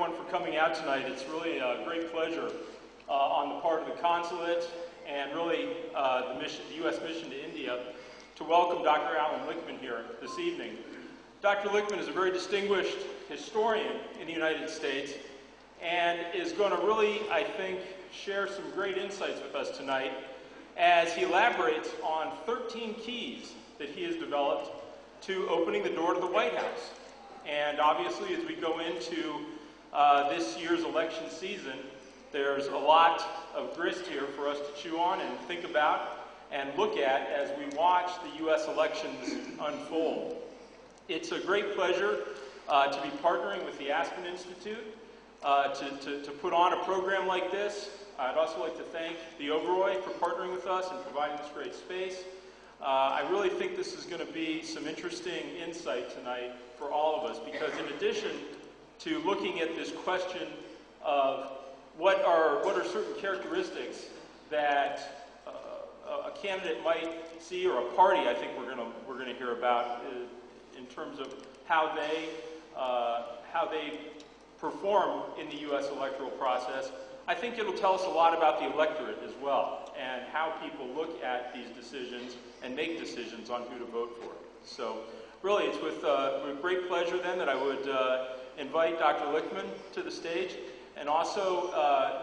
Everyone for coming out tonight. It's really a great pleasure on the part of the consulate and really the U.S. mission to India to welcome Dr. Allan Lichtman here this evening. Dr. Lichtman is a very distinguished historian in the United States and is going to really, I think, share some great insights with us tonight as he elaborates on 13 keys that he has developed to opening the door to the White House. And obviously, as we go into this year's election season, there's a lot of grist here for us to chew on and think about and look at as we watch the U.S. elections unfold. It's a great pleasure to be partnering with the Aspen Institute to put on a program like this. I'd also like to thank the Oberoi for partnering with us and providing this great space. I really think this is going to be some interesting insight tonight for all of us, because in addition to looking at this question of what are certain characteristics that a candidate might see, or a party, I think we're going to hear about in terms of how they perform in the U.S. electoral process. I think it'll tell us a lot about the electorate as well, and how people look at these decisions and make decisions on who to vote for. So really, it's with great pleasure then that I would invite Dr. Lichtman to the stage, and also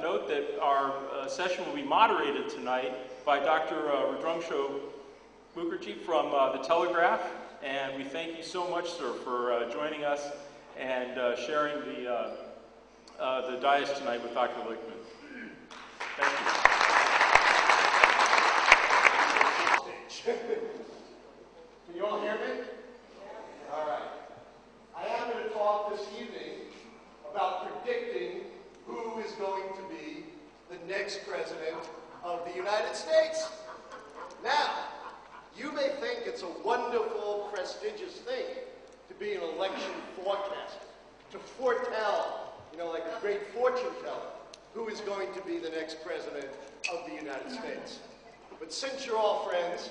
note that our session will be moderated tonight by Dr. Rudramsho Mukherjee from The Telegraph, and we thank you so much, sir, for joining us and sharing the dais tonight with Dr. Lichtman. Thank you. Can you all hear me? All right. I am going to talk this evening about predicting who is going to be the next president of the United States. Now, you may think it's a wonderful, prestigious thing to be an election forecaster, to foretell, like a great fortune teller, who is going to be the next president of the United States. But since you're all friends,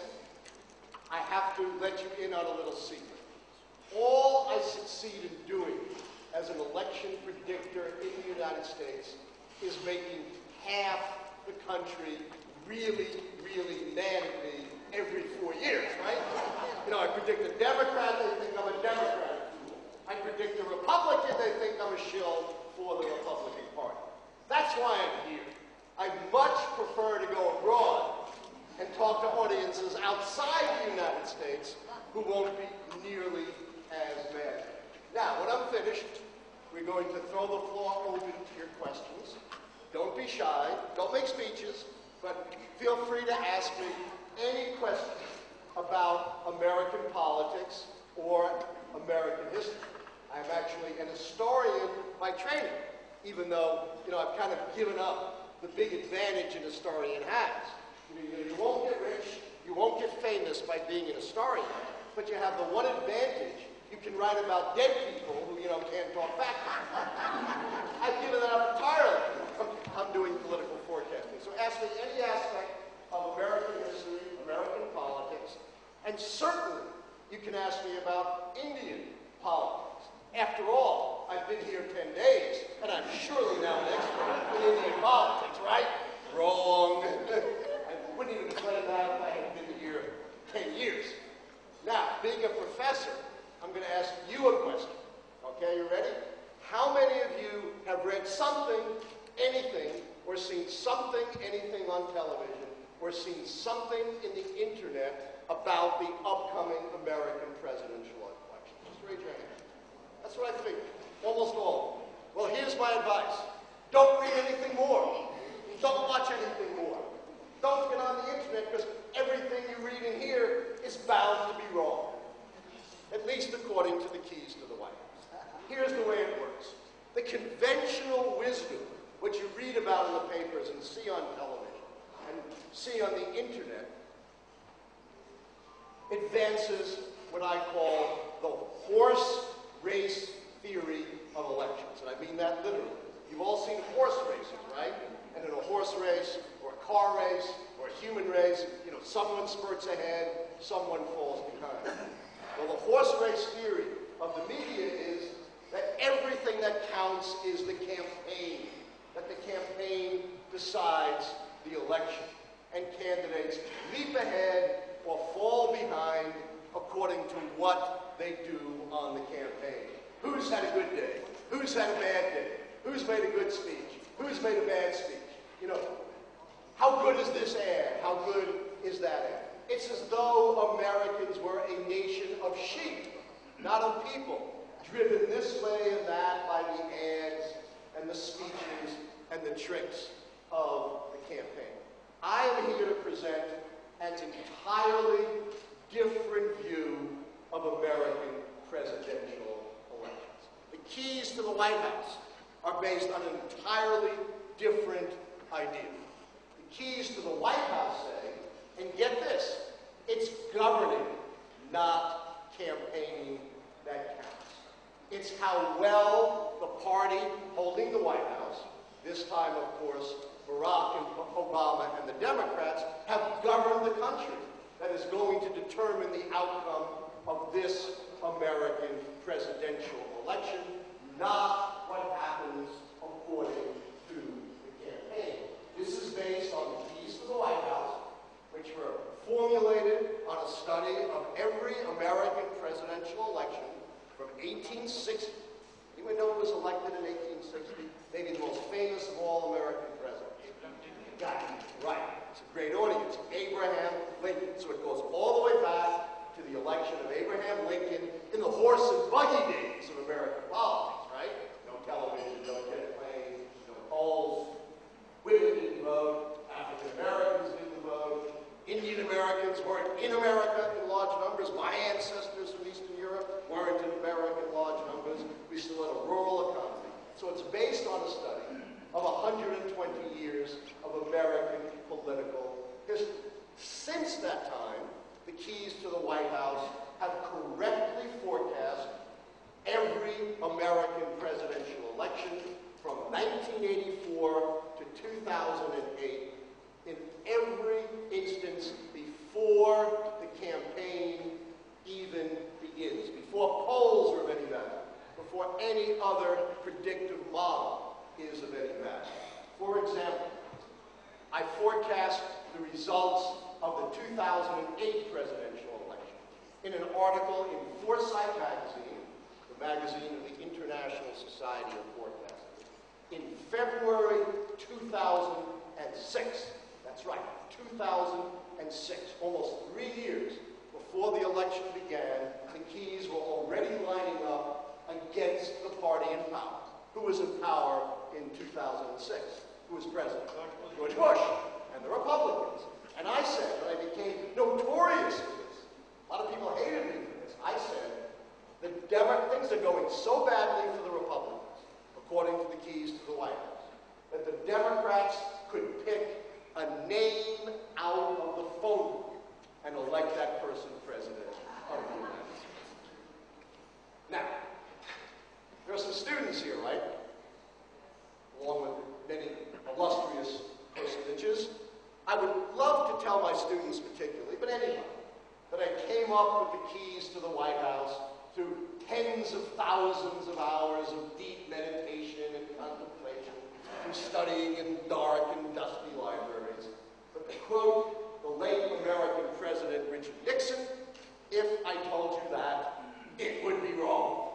I have to let you in on a little secret. All I succeed in doing as an election predictor in the United States is making half the country really, really mad at me every 4 years, right? I predict a Democrat, they think I'm a Democrat. I predict a Republican, they think I'm a shill for the Republican Party. That's why I'm here. I much prefer to go abroad and talk to audiences outside the United States who won't be nearly as mad. Now, when I'm finished, we're going to throw the floor open to your questions. Don't be shy, don't make speeches, but feel free to ask me any questions about American politics or American history. I'm actually an historian by training, even though, I've kind of given up the big advantage an historian has. You won't get rich, you won't get famous by being an historian, but you have the one advantage: you can write about dead people who, can't talk back. I've given that up entirely. I'm doing political forecasting. So ask me any aspect of American history, American politics, and certainly you can ask me about Indian politics. After all, I've been here 10 days, and I'm surely now an expert in Indian politics, right? Wrong. I wouldn't even claim that if I had been here 10 years. Now, being a professor, I'm going to ask you a question. Okay, you ready? How many of you have read something, anything, or seen something, anything on television, or seen something in the internet about the upcoming American presidential election? Just raise your hand. That's what I figured. Almost all. Well, here's my advice. Don't read anything more. Don't watch anything more. Don't get on the internet, because everything you read in here is bound to be wrong. At least according to the keys to the White House. Here's the way it works. The conventional wisdom, what you read about in the papers and see on television and see on the internet, advances what I call the horse race theory of elections. And I mean that literally. You've all seen horse races, right? And in a horse race, or a car race, or a human race, someone spurts ahead, someone falls behind. Well, the horse race theory of the media is that everything that counts is the campaign, that the campaign decides the election, and candidates leap ahead or fall behind according to what they do on the campaign. Who's had a good day? Who's had a bad day? Who's made a good speech? Who's made a bad speech? You know, how good is this ad? How good is that ad? It's as though Americans were a nation of sheep, not of people, driven this way and that by the ads and the speeches and the tricks of the campaign. I am here to present an entirely different view of American presidential elections. The keys to the White House are based on an entirely different idea. The keys to the White House say, and get this, it's governing, not campaigning that counts. It's how well the party holding the White House, this time, of course, Barack Obama and the Democrats, have governed the country that is going to determine the outcome of this American presidential election, not what happens according to the campaign. This is based on the keys to the White House, which were formulated on a study of every American presidential election from 1860. Anyone know who was elected in 1860? Maybe the most famous of all American presidents. Got it. Right. It's a great audience. Abraham Lincoln. So it goes all the way back to the election of Abraham Lincoln in the horse and buggy days of American politics, right? No television, no jet planes, no polls. Women didn't vote. African Americans didn't vote. Indian Americans weren't in America in large numbers. My ancestors from Eastern Europe weren't in America in large numbers. We still had a rural economy. So it's based on a study of 120 years of American political history. Since that time, the keys to the White House have correctly forecast every American presidential election from 1984 to 2008 in every instance before the campaign even begins, before polls are of any value, before any other predictive model is of any value. For example, I forecast the results of the 2008 presidential election in an article in Foresight magazine, the magazine of the International Society of Forecasting, in February 2006. That's right, 2006, almost 3 years before the election began. The keys were already lining up against the party in power. Who was in power in 2006? Who was president? George Bush and the Republicans. And I said, when I became notorious for this, a lot of people hated me for this, I said, things are going so badly for the Republicans, according to the keys to the White House, that the Democrats could pick a name out of the phone book and elect that person president of the United States. Now, there are some students here, right? Along with many illustrious personages. I would love to tell my students particularly, but anybody, that I came up with the keys to the White House through tens of thousands of hours of deep meditation and contemplation, through studying in dark and dusty libraries. But to quote the late American President Richard Nixon, if I told you that, it would be wrong.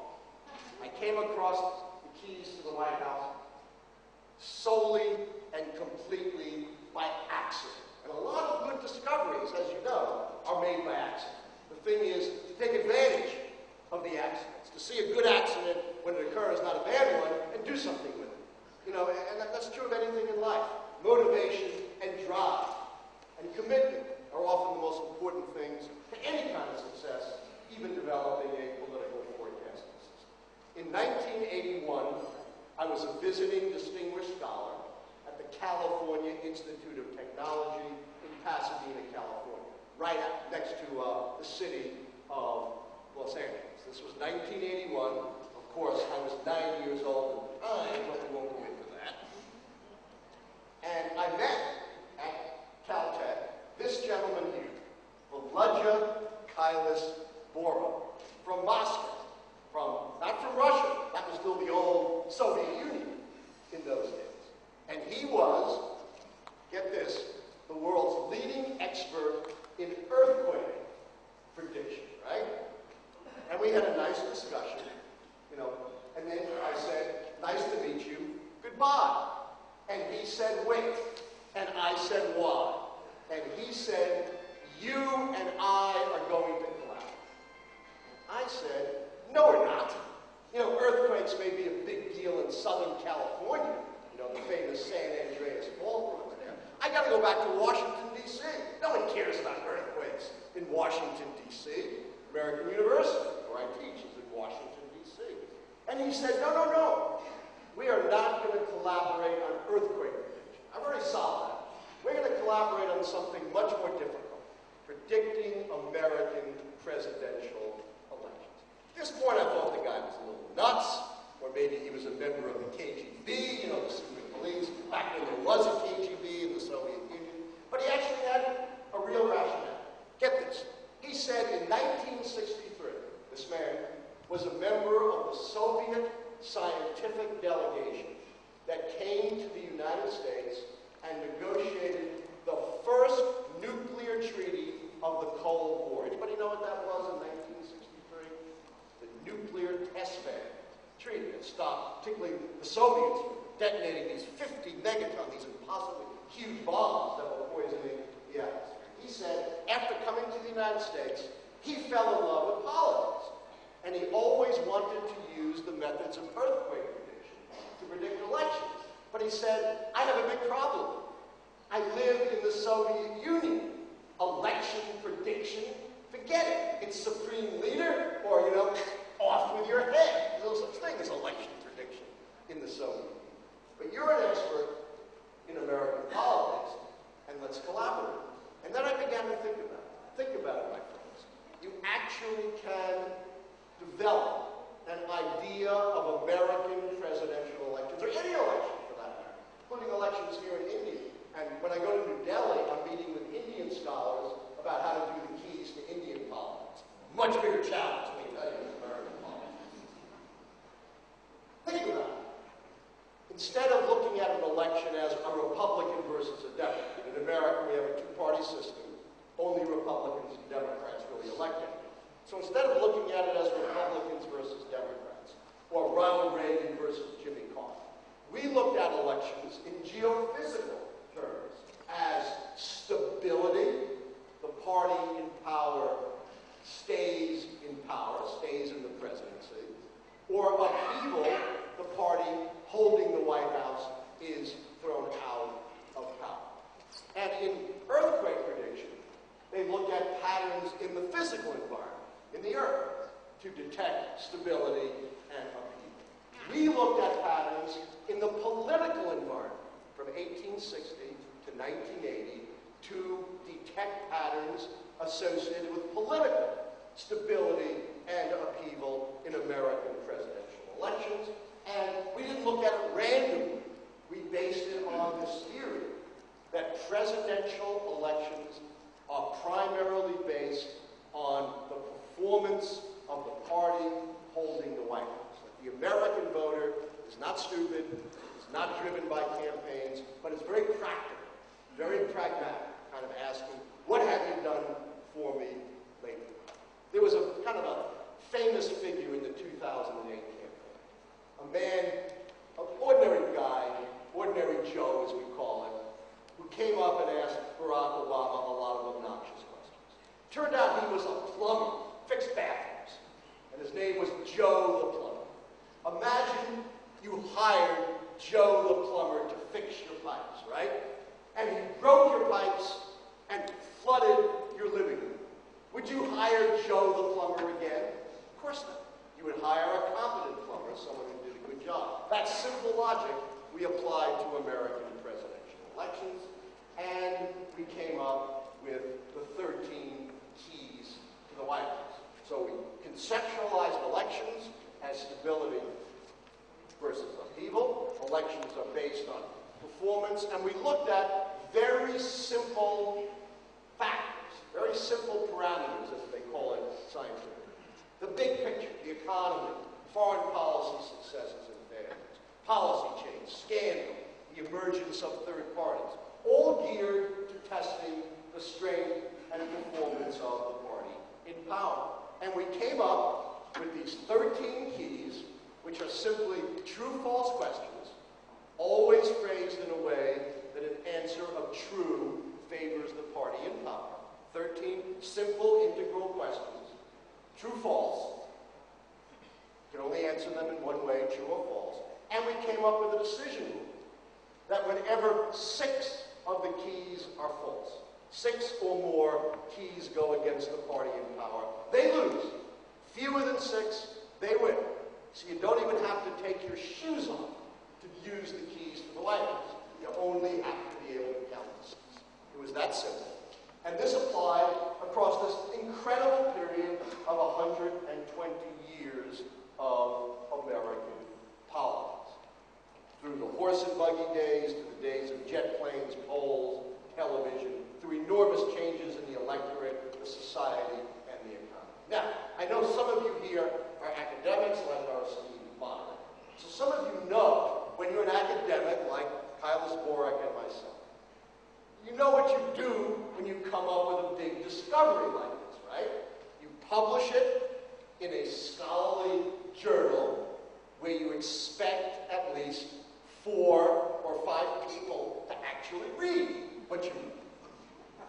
I came across the keys to the White House solely and completely by accident. And a lot of good discoveries, as you know, are made by accident. The thing is to take advantage of the accidents, to see a good accident when it occurs, not a bad one, and do something with it. You know, and that's true of anything in life. Motivation and drive and commitment are often the most important things to any kind of success, even developing a political forecasting system. In 1981, I was a visiting distinguished scholar at the California Institute of Technology in Pasadena, California, right next to the city of Los Angeles. This was 1981. Of course, I was 9 years old at the time, but we won't go into that. And I met at Caltech this gentleman here, Volodya Kailis Bora, from Moscow, not from Russia. That was goodbye. And he said, wait. And I said, why? And he said, you and I are going to collapse. I said, no, we're not. You know, earthquakes may be a big deal in Southern California. You know, the famous San Andreas Ballroom there. I got to go back to Washington, D.C. No one cares about earthquakes in Washington, D.C. American University, where I teach, is in Washington, D.C. And he said, no, no, no. We are not going to collaborate on earthquake prediction. I've already solved that. We're going to collaborate on something much more difficult, predicting American presidential elections. At this point, I thought the guy was a little nuts, or maybe he was a member of the KGB, you know, the secret police, back when there was a KGB in the Soviet Union. But he actually had a real rationale. Get this. He said in 1963, this man was a member of the Soviet scientific delegation that came to the United States and negotiated the first nuclear treaty of the Cold War. Anybody know what that was in 1963? The Nuclear Test Ban Treaty that stopped, particularly the Soviets, detonating these 50 megaton, these impossibly huge bombs that were poisoning the atmosphere. He said, after coming to the United States, he fell in love with politics. And he always wanted to use the methods of earthquake prediction to predict elections. But he said, I have a big problem. I lived in the Soviet Union. Election prediction, forget it. It's supreme leader, or, you know, off with your head. There's no such thing as election prediction in the Soviet Union. But you're an expert in American politics, and let's collaborate. And then I began to think about it. Think about it, my friends. You actually can develop an idea of American presidential elections, or any election for that matter, including elections here in India. And when I go to New Delhi, I'm meeting with Indian scholars about how to do the keys to Indian politics. Much bigger challenge, let me tell you, than American politics. Think about it. Instead of looking at an election as a Republican versus a Democrat, in America we have a two-party system, only Republicans and Democrats really elected. So instead of looking at it as Republicans versus Democrats, or Ronald Reagan versus Jimmy Carter, we looked at elections in geophysical terms as stability, the party in power stays in power, stays in the presidency, or upheaval, the party holding the White House is thrown out of power. And in earthquake prediction, they look at patterns in the physical environment, in the earth, to detect stability and upheaval. We looked at patterns in the political environment from 1860 to 1980 to detect patterns associated with political stability and upheaval in American presidential elections. And we didn't look at it randomly. We based it on this theory that presidential elections are primarily based on the performance of the party holding the White House. That the American voter is not stupid, is not driven by campaigns, but is very practical, very pragmatic, kind of asking, what have you done for me lately? There was a kind of a famous figure in the 2008 campaign. A man, an ordinary guy, ordinary Joe as we call him, who came up and asked Barack Obama a lot of obnoxious questions. Turned out he was a plumber, fixed bathrooms, and his name was Joe the Plumber. Imagine you hired Joe the Plumber to fix your pipes, right? And he broke your pipes and flooded your living room. Would you hire Joe the Plumber again? Of course not. You would hire a competent plumber, someone who did a good job. That simple logic we applied to American presidential elections, and we came up with the 13 keys to the White House. So we conceptualized elections as stability versus upheaval. Elections are based on performance, and we looked at very simple factors, very simple parameters, as they call it scientifically. The big picture, the economy, foreign policy successes and failures, policy change, scandal, the emergence of third parties, all geared to testing the strength and performance of the party in power. And we came up with these 13 keys, which are simply true-false questions, all true favors the party in power. 13 simple integral questions, true, false. You can only answer them in one way, true or false. And we came up with a decision rule that whenever 6 of the keys are false, 6 or more keys go against the party in power, they lose. Fewer than 6, they win. So you don't even have to take your shoes off to use the keys to the White House. You only have to be able to count the 6. It was that simple. And this applied across this incredible period of 120 years of American politics. Through the horse and buggy days, to the days of jet planes, polls, television, through enormous changes in the electorate, the society, and the economy. Now, I know some of you here are academics like our esteemed moderator. So some of you know, when you're an academic like Kyle Zborek and myself, you know what you do when you come up with a big discovery like this, right? You publish it in a scholarly journal where you expect at least 4 or 5 people to actually read what you read.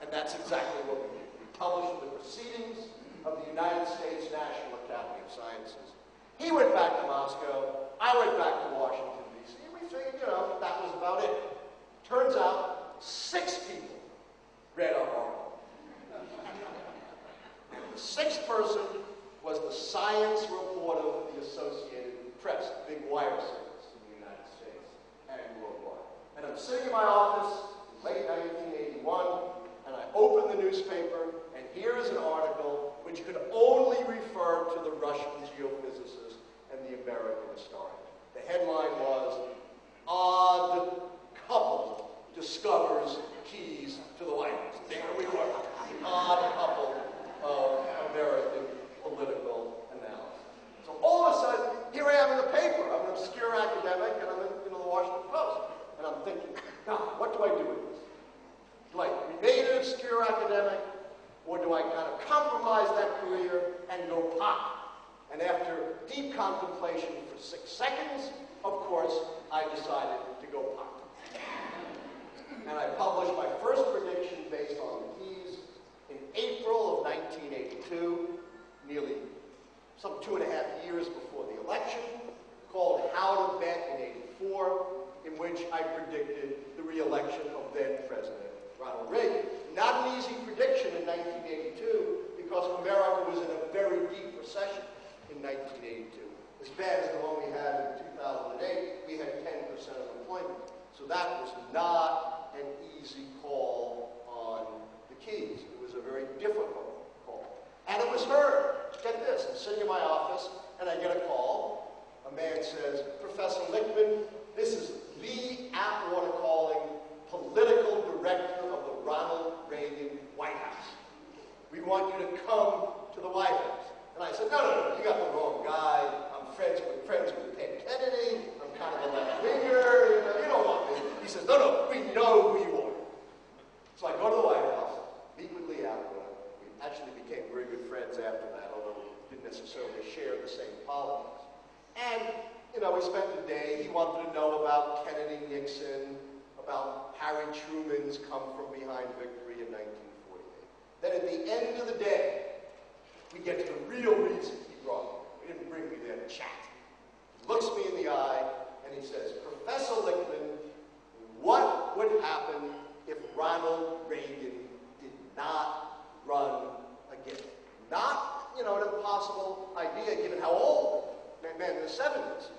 And that's exactly what we did. We published the proceedings of the United States National Academy of Sciences. He went back to Moscow, I went back to Washington, D.C., and we figured, that was about it. Turns out, 6 people read our article. And the 6th person was the science reporter for the Associated Press, the big wire service in the United States and worldwide. And I'm sitting in my office in late 1981, and I open the newspaper, and here is an article which could only refer to the Russian geophysicist and the American historian. The headline was, "Odd Couple Discovers Keys to the White House." There we were. The odd couple of American political analysis. So all of a sudden, here I am in the paper. I'm an obscure academic, and I'm in the Washington Post. And I'm thinking, now, what do I do with this? Do I remain an obscure academic, or do I kind of compromise that career and go pop? And after deep contemplation for 6 seconds, of course, I decided to go pop. And I published my first prediction based on the keys in April of 1982, nearly some 2.5 years before the election, called How to Bet in '84, in which I predicted the re-election of then-President Ronald Reagan. Not an easy prediction in 1982, because America was in a very deep recession in 1982. As bad as the one we had in 2008, we had 10% unemployment. So that was not an easy call on the keys. It was a very difficult call. And it was heard. Get this, I'm sitting in my office, and I get a call. A man says, "Professor Lichtman, this is Lee Atwater calling, political director of the Ronald Reagan White House. We want you to come to the White House." And I said, no, you got the wrong guy. I'm friends with Ted Kennedy. I'm kind of a left-winger. You don't want me. He says, no, we know who you are. So I go to the White House, meet with Lee Atwater. We actually became very good friends after that, although we didn't necessarily share the same politics. And, we spent the day. He wanted to know about Kennedy, Nixon, about Harry Truman's come from behind victory in 1948. Then at the end of the day, we get to the real reason he brought me. He didn't bring me there to chat. He looks me in the eye, and he says, "Professor Lichtman, what would happen if Ronald Reagan did not run again?" Not, an impossible idea, given how old man in the 70s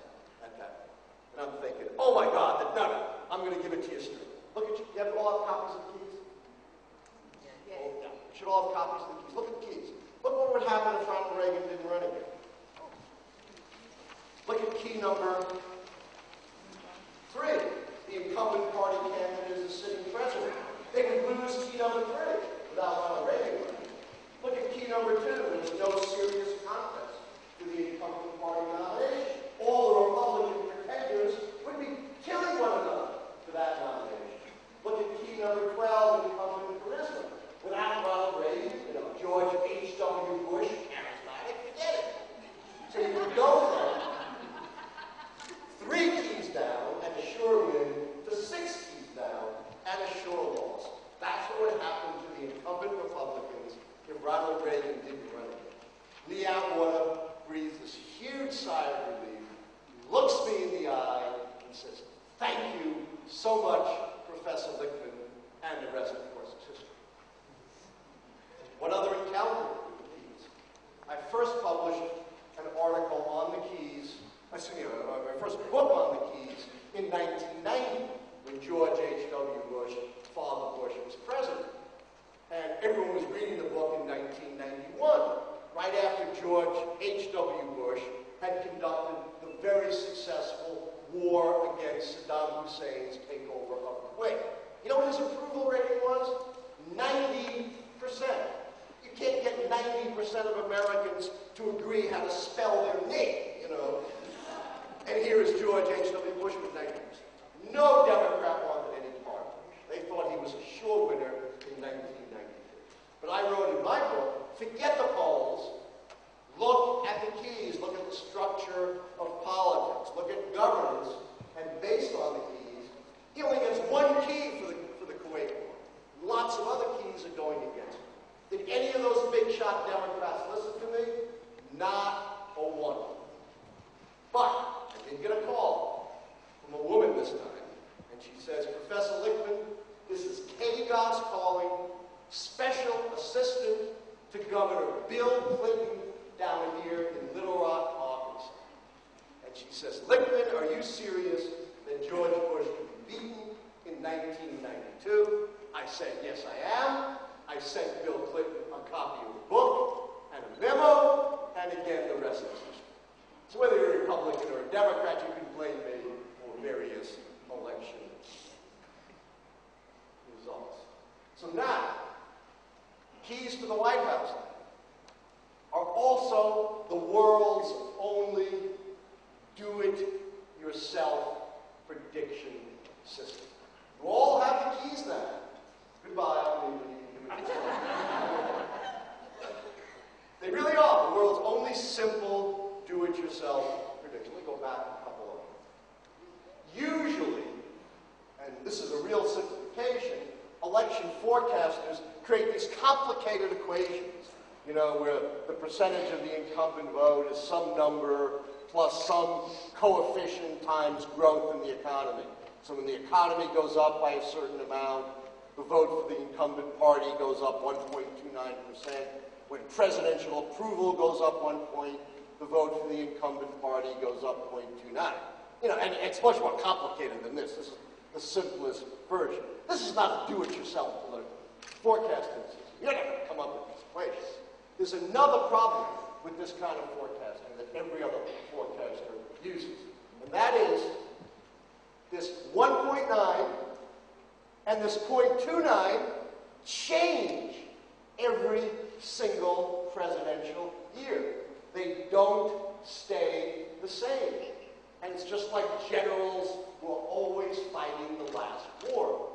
at that. And I'm thinking, oh my God, no, I'm going to give it to you straight. Look at you. You have all have copies of the keys? Yeah. Oh, yeah. You should all have copies of the keys. Look at the keys. Look what would happen if Ronald Reagan didn't run again. Look at key number 3. The incumbent party candidate is the sitting president. They could lose key number 3 without Ronald Reagan running. Look at key number 2. There's no serious contest to the incumbent party nomination. All the Republican pretenders would be killing one another for that nomination. Look at key number 12, incumbent charisma. Without Ronald Reagan, George H.W. Bush, charismatic, forget it. So you can go from 3 keys down and a sure win to 6 keys down and a sure loss. Lee Atwater breathes this huge sigh of relief, looks me in the eye, and says, "Thank you so much, Professor Lichtman," and the rest, of course, is history. What other encounter with the keys? I first published an article on the keys, my first book on the keys in 1990, when George H.W. Bush, Father Bush, was president. And everyone was reading the book in 1991, right after George H.W. Bush had conducted the very successful war against Saddam Hussein's takeover of Kuwait. You know what his approval rating was? 90%. You can't get 90% of Americans to agree how to spell their name, you know. And here is George H.W. Bush with 90%. No Democrat wanted any part of Bush. They thought he was a sure winner in 1992. But I wrote in my book, forget the polls, look at the keys, look at the structure of politics, look at governance, and based on the keys, he only gets one key for the Kuwait War. Lots of other keys are going against him. Did any of those big shot Democrats listen to me? Not a one. But I did get a call from a woman this time, and she says, "Professor Lichtman, this is Katie Goss calling, Special Assistant to Governor Bill Clinton down here in Little Rock, Arkansas." And she says, "Lichtman, are you serious that George Bush could be beaten in 1992? I said, "Yes, I am." I sent Bill Clinton a copy of the book and a memo, and again, the rest is history. So whether you're a Republican or a Democrat, you can blame me for various election results. So now, keys to the White House are also the world's only do-it-yourself prediction system. You all have the keys now. Goodbye, I'll leave you. They really are the world's only simple do-it-yourself prediction. Let me go back a couple of them. Usually, and this is a real simplification, election forecasters create these complicated equations, you know, where the percentage of the incumbent vote is some number plus some coefficient times growth in the economy. So when the economy goes up by a certain amount, the vote for the incumbent party goes up 1.29%. When presidential approval goes up 1 point, the vote for the incumbent party goes up 0.29. You know, and it's much more complicated than this. This is the simplest version. This is not a do-it-yourself political forecasting system. You're not going to come up with these equations. There's another problem with this kind of forecasting that every other forecaster uses, and that is this 1.9 and this 0.29 change every single presidential year. They don't stay the same. And it's just like generals who are always fighting the last war.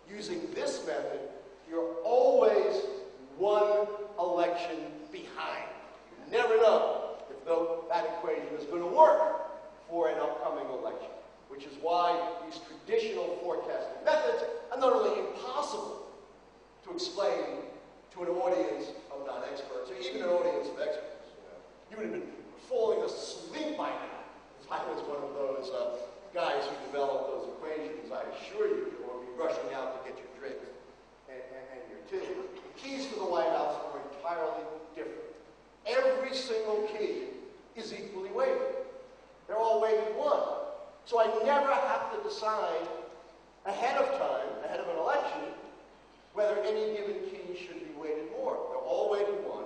Using this method, you're always one election behind. You never know if that equation is going to work for an upcoming election, which is why these traditional forecasting methods are not only impossible to explain to an audience of non-experts, or even an audience of experts. You would have been falling asleep by now if I was one of those guys who developed those equations, I assure you, or be rushing out to get your drinks and your tea. The keys to the White House are entirely different. Every single key is equally weighted. They're all weighted 1. So I never have to decide ahead of time, ahead of an election, whether any given key should be weighted more. They're all weighted 1,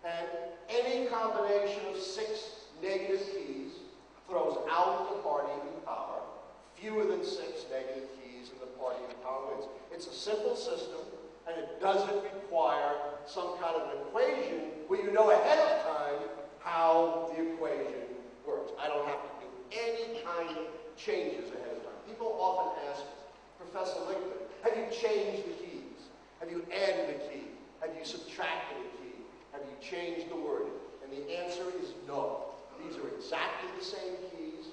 and any combination of 6 negative keys throws out the party in power. Fewer than 6 negative keys and the party in power wins. It's a simple system, and it doesn't require some kind of an equation where you know ahead of time how the equation works. I don't have to do any kind of changes ahead of time. People often ask, "Professor Lichtman, have you changed the keys? Have you added a key? Have you subtracted a key? Have you changed the wording?" And the answer is no. These are exactly the same keys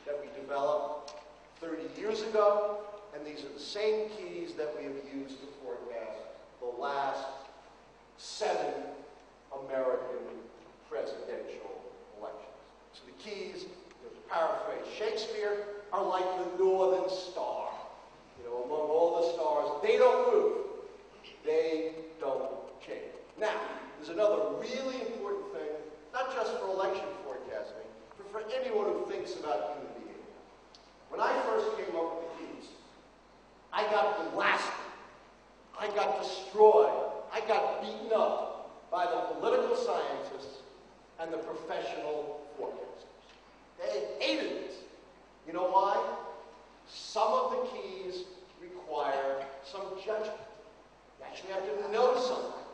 that we developed 30 years ago, and these are the same keys that we have used to forecast the last 7 American presidential elections. So the keys, to paraphrase Shakespeare, are like the Northern Star. Among all the stars, they don't move. They don't change. Now, there's another really important thing, not just for election forecasting, but for anyone who thinks about human behavior. When I first came up with the keys, I got blasted. I got destroyed. I got beaten up by the political scientists and the professional forecasters. They hated this. You know why? Some of the keys require some judgment. You actually have to know something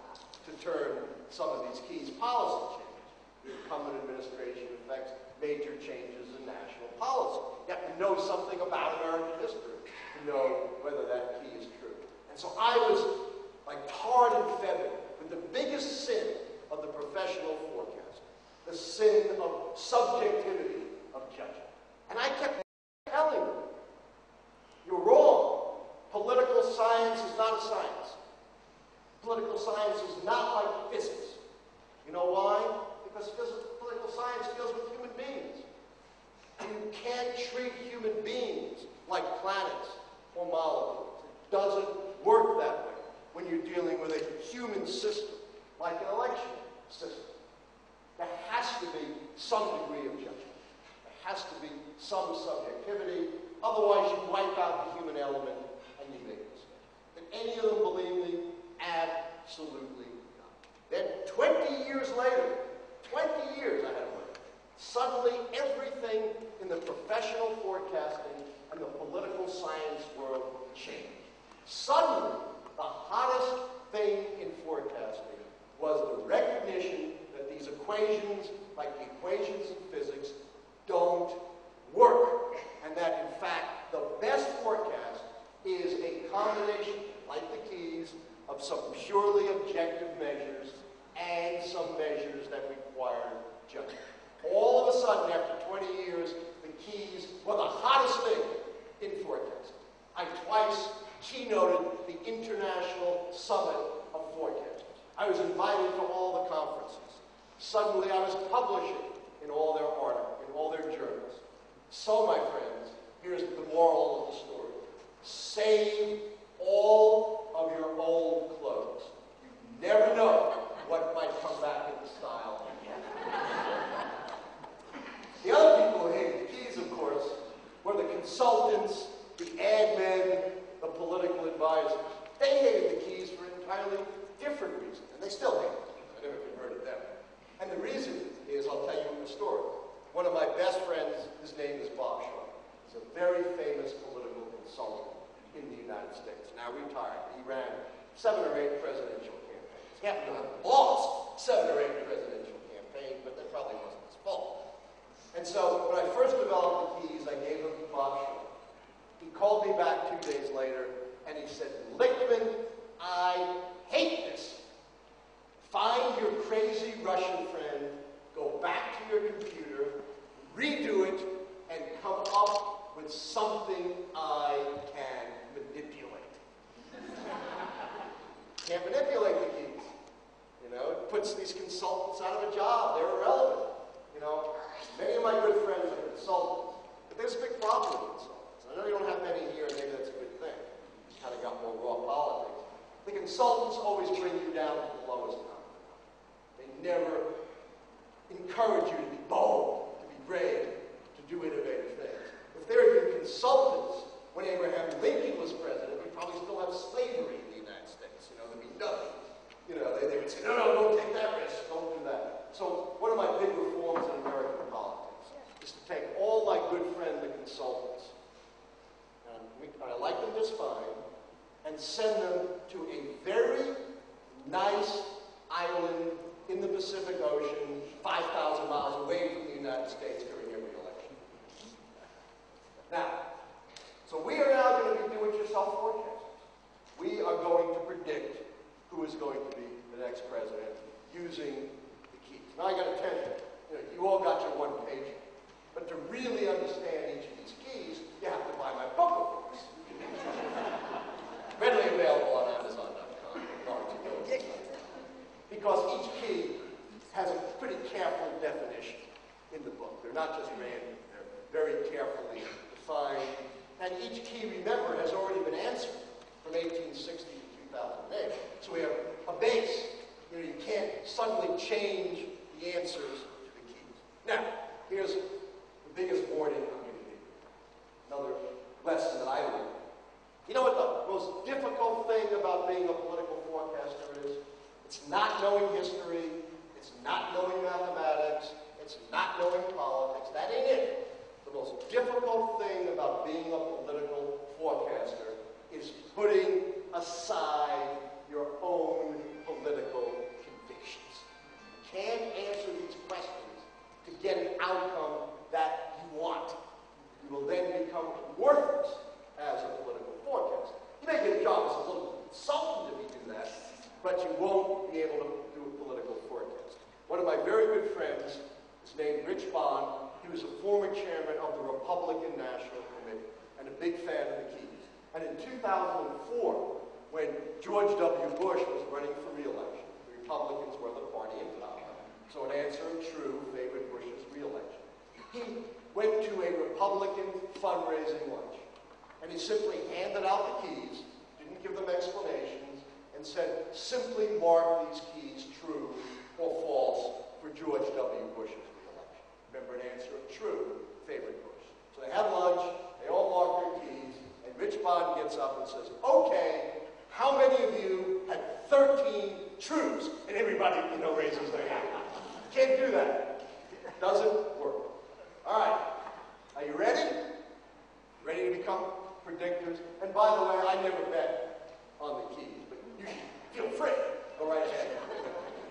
to turn some of these keys policy changes. The incumbent administration affects major changes in national policy. You have to know something about American history to know whether that key is true. And so I was like tarred and feathered with the biggest sin of the professional forecaster, the sin of subjectivity of judgment. And I kept telling them, you're wrong. Political science is not a science. Political science is not like physics. You know why? Because political science deals with human beings. And you can't treat human beings like planets or molecules. It doesn't work that way when you're dealing with a human system, like an election system. There has to be some degree of judgment. There has to be some subjectivity. Otherwise, you wipe out the human element and you make mistakes. Did any of them believe me? Absolutely not. Then 20 years later, 20 years I had to wait, suddenly everything in the professional forecasting and the political science world changed. Suddenly, the hottest thing in forecasting was the recognition that these equations, like the equations in physics, don't work. And that, in fact, the best forecast is a combination, like the keys, of some purely objective measures and some measures that require judgment. All of a sudden, after 20 years, the keys were the hottest thing in forecasting. I twice keynoted the International Summit of Forecasters. I was invited to all the conferences. Suddenly, I was publishing in all their articles, in all their journals. So, my friends, here's the moral of the story. Save all of your old clothes. You never know what might come back into style again. The other people who hated the keys, of course, were the consultants, the ad men, the political advisors. They hated the keys for an entirely different reason, and they still hate them. I never converted them. And the reason is, I'll tell you the story. One of my best friends, his name is Bob Shaw. He's a very famous political consultant in the United States, now retired. He ran 7 or 8 presidential campaigns. He happened to have lost 7 or 8 presidential campaigns, but that probably wasn't his fault. And so when I first developed the keys, I gave them to Bob Shaw. He called me back 2 days later, and he said, Lichtman, I hate this. Find your crazy Russian friend, go back to your computer, redo it, and come up with something I can manipulate. Can't manipulate the keys. It puts these consultants out of a job. They're irrelevant. Many of my good friends are consultants, but there's a big problem with consultants. I know you don't have many here, and maybe that's a good thing. It's kind of got more raw politics. The consultants always bring you down to the lowest number. They never encourage you to be bold, to be brave, to do innovative things. If there had been consultants when Abraham Lincoln was president, we'd probably still have slavery in the United States. There'd be nothing. They would say, no, don't take that risk, don't do that. So one of my big reforms in American politics is to take all my good friends, the consultants, and I like them just fine, and send them to a very nice island in the Pacific Ocean, 5,000 miles away from the United States during every election. Now, so we are now going to be do-it-yourself forecasters. We are going to predict who is going to be the next president using the keys. Now, I got to tell you, you all got your one-pager. But to really understand each of these keys, you have to buy my book, of course. Readily available on Amazon.com. Because each key has a pretty careful key, remember, has already been answered from 1860 to 2008. So we have a base. You can't suddenly change the answers to the keys. Now, here's the biggest warning I'm going to give you. Another lesson that I learned. You know what the most difficult thing about being a political forecaster is? It's not knowing history. It's not knowing mathematics. It's not knowing politics. That ain't it. The most difficult thing about being a political forecaster is putting aside your own political convictions. You can't answer these questions to get an outcome that you want. You will then become worthless as a political forecaster. You may get a job as a political consultant if you do that, but you won't be able to do a political forecast. One of my very good friends is named Rich Bond. He was a former chairman of the Republican National Committee and a big fan of the Keys. And in 2004, when George W. Bush was running for re-election, the Republicans were the party in power. So an answer of true favored Bush's re-election. He went to a Republican fundraising lunch, and he simply handed out the keys, didn't give them explanations, and said, simply mark these keys true or false for George W. Bush's re-election. Remember, an answer of true favored Bush. So they have lunch, they all mark their keys, and Rich Bond gets up and says, okay, how many of you had 13 truths? And everybody, raises their hand. Can't do that. Doesn't work. All right. Are you ready? Ready to become predictors? And by the way, I never bet on the keys, but you feel free. Go right ahead.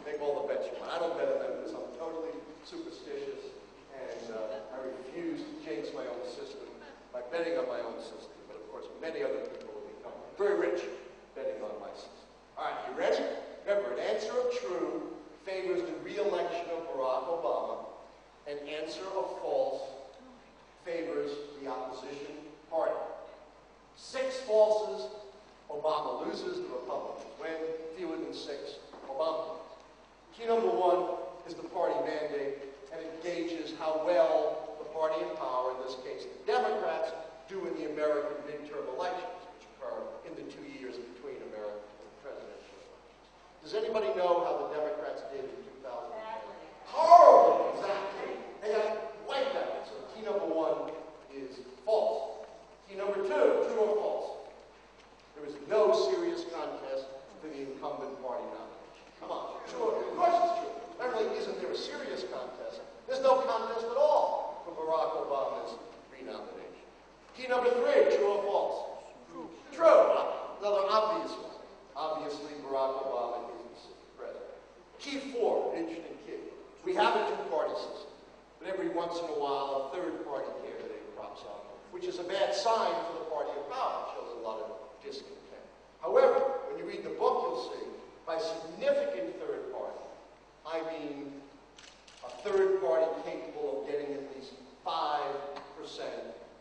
Make all the bets you want. I don't bet on them because I'm totally superstitious, and I refuse to jinx my own system by betting on my own system. But of course, many other people will become very rich betting on my system. All right, you ready? Remember, an answer of true favors the re-election of Barack Obama. An answer of false favors the opposition party. 6 falses, Obama loses, the Republicans win. Fewer than 6, Obama wins. Key number 1 is the party mandate, and it gauges how well the party in power, in this case the Democrats, do in the American midterm elections, which occur in the 2 years between American presidential elections. Does anybody know how the Democrats did in 2008? Horribly, exactly. They got wiped out. So key number 1 is false. Key number 2, true or false? There was no serious contest for the incumbent party nomination. Come on, true. Of course it's true. Not only isn't there a serious contest, there's no contest at all for Barack Obama's renomination. Key number 3, true or false? True. Another obvious one. Obviously, Barack Obama is the president. Key 4, an interesting key. We have a 2-party system, but every once in a while, a 3rd-party candidate crops up, which is a bad sign for the party of power. It shows a lot of discontent. However, when you read the book, you'll see, by significant 3rd party, I mean a 3rd party capable of getting at least 5%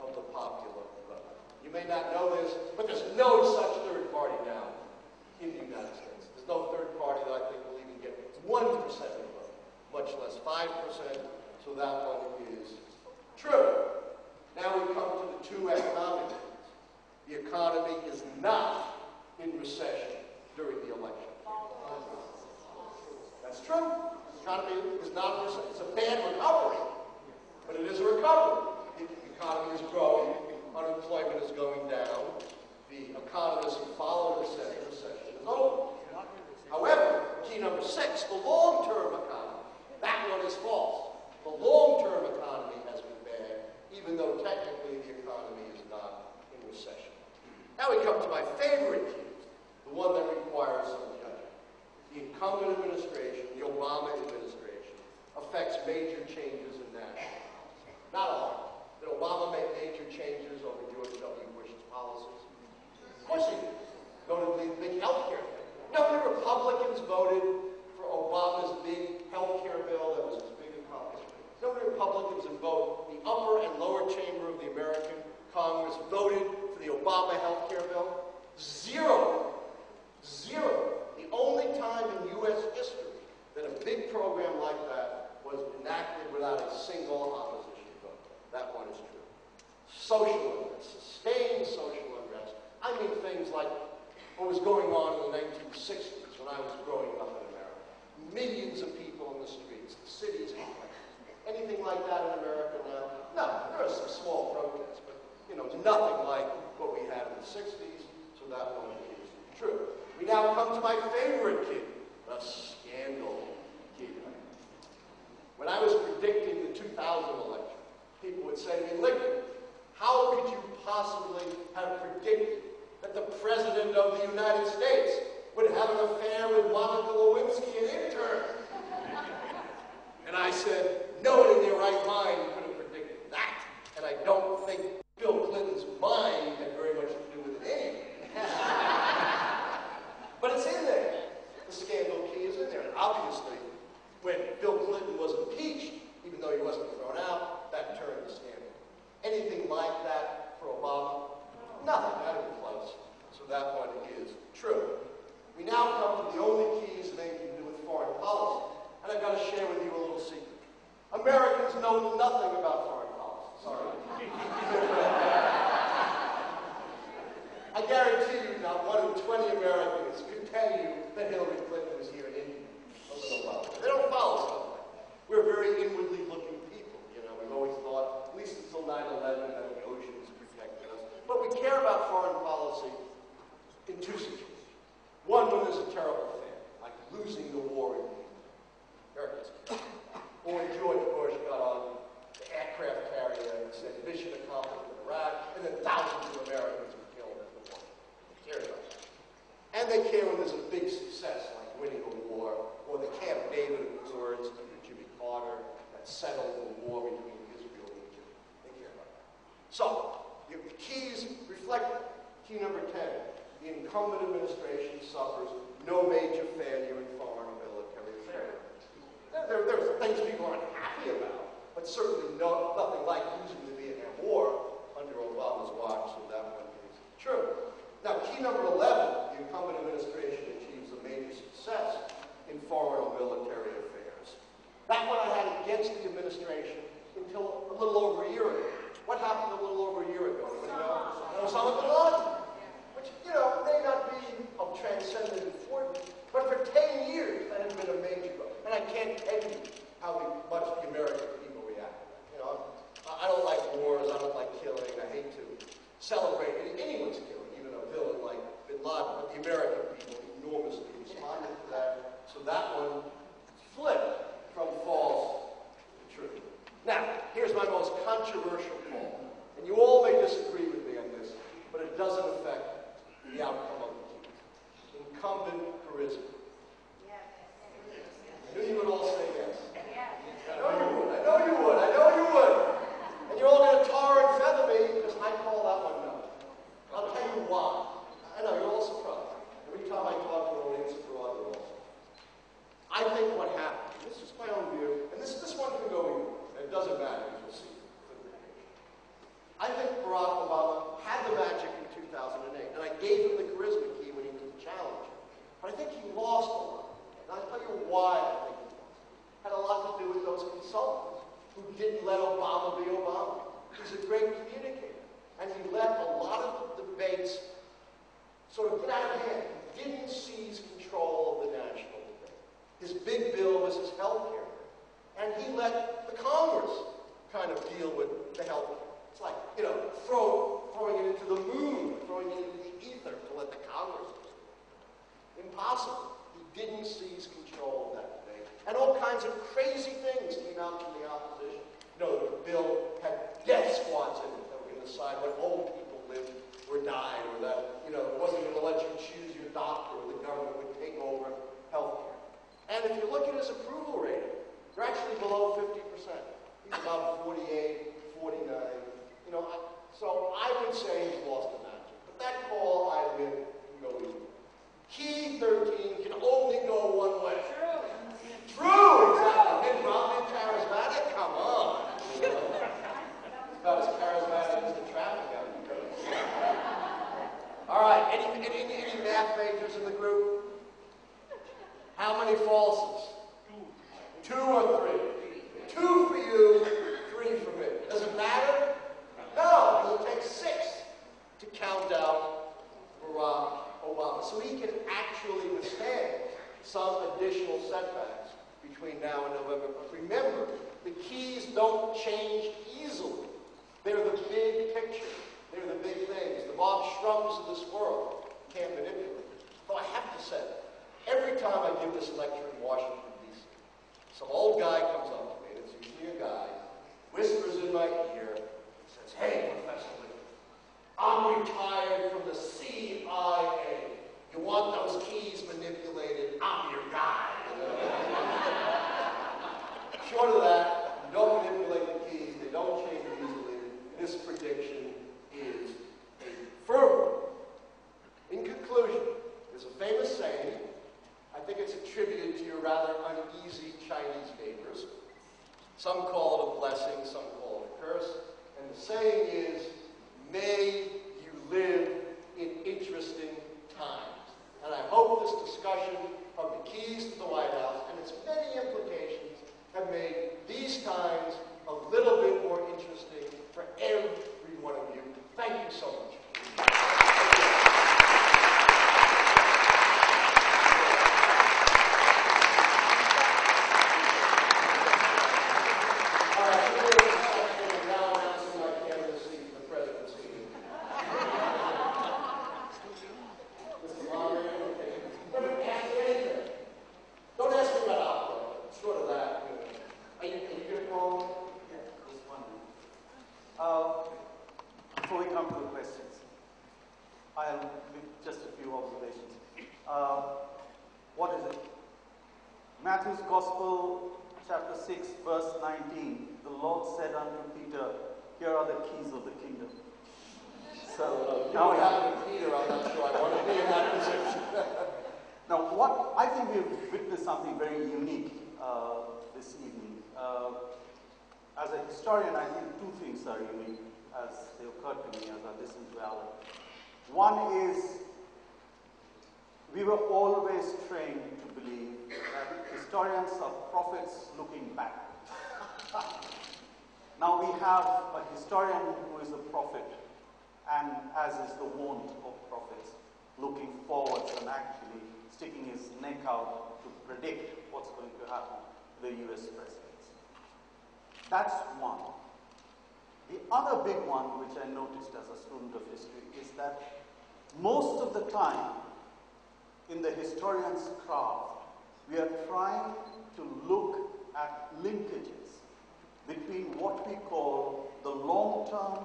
of the popular vote. You may not know this, but there's no such 3rd party now in the United States. There's no 3rd party that I think will even get 1% of the vote, much less 5%, so that one is true. Now we come to the 2 economic things. The economy is not in recession during the election. That's true. The economy is not in recession. It's a bad recovery, but it is a recovery. The economy is growing. Unemployment is going down. The economists who follow the recession is over. However, key number 6, the long-term economy. That one is false. The long-term economy has been bad, even though technically the economy is not in recession. Now we come to my favorite key, the one that requires some judgment. The incumbent administration, the Obama administration, affects major changes in national policy. Not a lot. Did Obama make major changes over George W. Bush's policies? Of course he did. Go to the big health care thing. No, the Republicans voted for Obama's big health care bill that was his big accomplishment. No, the Republicans in both the upper and lower chamber of the American Congress voted for the Obama health care bill. 0. The only time in U.S. history that a big program like that was enacted without a single opposition vote. That one is true. social unrest, sustained social unrest. I mean things like what was going on in the 1960s when I was growing up in America. Millions of people in the streets, the cities, anything like that in America now? No, there are some small protests, but nothing like what we had in the 60s, so that one is true. We now come to my favorite key, the scandal key. When I was predicting the 2000 election, people would say to me, Lichtman, how could you possibly have predicted that the President of the United States would have an affair with Monica Lewinsky, an intern? And I said, no one in their right mind could have predicted that. And I don't think Bill Clinton's mind had very much to do with it anyway. But it's in there. The scandal key is in there. And obviously, when Bill Clinton was impeached, even though he wasn't thrown out, that turned the scandal. Anything like that for Obama? Nothing, not even close. So that one is true. We now come to the only keys that anything to do with foreign policy. And I've got to share with you a little secret. Americans know nothing about foreign policy. Sorry. I guarantee you not 1 in 20 Americans could tell you that Hillary Clinton was here in India a little while. They don't follow stuff like that. We're very inwardly looking people. We've always thought, at least until 9/11, that the oceans protected us. But we care about foreign policy in two situations. One, when there's a terrible affair, like losing the war in India. Americans care. Or when George Bush got on the aircraft carrier and said, mission accomplished in Iraq, and then thousands of Americans were killed in the war. They care about that. And they care when there's a big success, like winning a war, or the Camp David Accords under Jimmy Carter that settled the war between Israel and Egypt. They care about that. So, the keys reflect that. Key number 10, the incumbent administration suffers no major failure in foreign or military affairs. There are things people aren't happy about, but certainly nothing like losing the Vietnam War under Obama's watch, so that one is true. Now, key number 11, the incumbent administration achieves a major success in foreign or military affairs. That one I had against the administration until a little over a year ago. What happened a little over a year ago? Osama bin Laden, which, may not be of transcendent importance, but for 10 years that has been a major goal. And I can't tell you how much the American people react to that. I don't like wars, I don't like killing, I hate to celebrate anyone's killing, even a villain like bin Laden, but the American people enormously responded to that. So that one flipped from false to true. Now, here's my most controversial call. And you all may disagree with me on this, but it doesn't affect the outcome of the keys. Incumbent charisma. I knew you would all say yes. I know you would. I know you would. I know you would. And you're all going to tar and feather me because I call that one no. I'll tell you why. I know, you're all surprised. Every time I talk to an audience abroad, they're all surprised. I think what happened, this is my own view, and this one can go either way. It doesn't matter, as you'll see. I think Barack Obama had the magic in 2008, and I gave him the charisma key when he was the challenger. But I think he lost a lot. And I'll tell you why I think he lost. It had a lot to do with those consultants who didn't let Obama be Obama. He's a great communicator. And he let a lot of the debates sort of get out of hand. He didn't seize control of the national debate. His big bill was his health care. And he let the Congress kind of deal with the health care. It's like, throwing it into the moon, throwing it into the ether to let the Congress do it. Impossible. He didn't seize control of that debate. And all kinds of crazy things came out from the opposition. The bill had death squads in it that were going to decide what old people lived or died, or that, it wasn't going to let you choose your doctor, or the government would take over health care. And if you look at his approval rating, they're actually below 50%. He's about 48, 49. So I would say he's lost the magic. But that call, I admit, can go either way. Key 13 can only go one way. True, exactly. Mitt Romney, charismatic? Come on. He's about as charismatic as the traffic out here. All right, any math majors in the group? How many falses? 2 or 3? 2 for you, 3 for me. Does it matter? No, pushed out Barack Obama. So he can actually withstand some additional setbacks between now and November. But remember, the keys don't change easily. They're the big picture. They're the big things. The Bob Strums of this world can't manipulate. Though I have to say, every time I give this lecture in Washington, D.C., some old guy comes up to me, and it's usually a guy, whispers in my ear, and says, "Hey, Professor Lichtman, I'm retired from the CIA. You want those keys manipulated? I'm your guy." Short of that, you don't manipulate the keys. They don't change easily. This prediction is a firm one. In conclusion, there's a famous saying. I think it's attributed to your rather uneasy Chinese neighbors. Some call it a blessing, some call it a curse. And the saying is, may you live in interesting times. And I hope this discussion of the keys to the White House and its many implications have made these times a little bit more interesting for every one of you. Thank you so much. Before we come to the questions, I'll give just a few observations. What is it? Matthew's Gospel, chapter 6, verse 19. The Lord said unto Peter, "Here are the keys of the kingdom." So now we have Peter. I'm not sure I want to be in that position. Now, what I think we've witnessed something very unique this evening. As a historian, I think two things are unique as they occurred to me as I listened to Allan. One is we were always trained to believe that historians are prophets looking back. Now we have a historian who is a prophet, and as is the wont of prophets, looking forwards and actually sticking his neck out to predict what's going to happen to the US presidency. That's one. The other big one, which I noticed as a student of history, is that most of the time in the historian's craft, we are trying to look at linkages between what we call the long term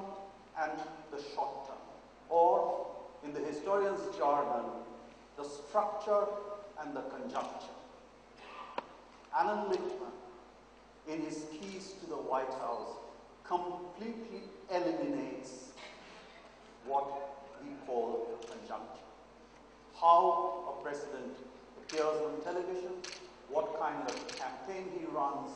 and the short term, or in the historian's jargon, the structure and the conjuncture. Allan Lichtman, in his Keys to the White House, completely eliminates what we call the conjuncture. How a president appears on television, what kind of campaign he runs,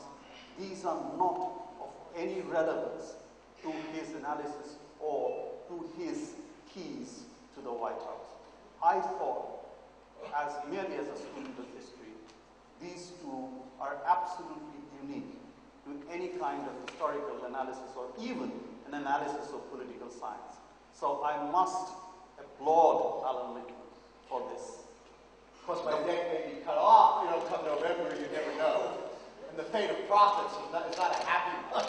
these are not of any relevance to his analysis or to his keys to the White House. I thought, as merely as a student of history, these two are absolutely unique to any kind of historical analysis or even an analysis of political science. So I must applaud Allan Lichtman for this. Of course, my neck may be cut off, come November, you never know. And the fate of prophets is not a happy one.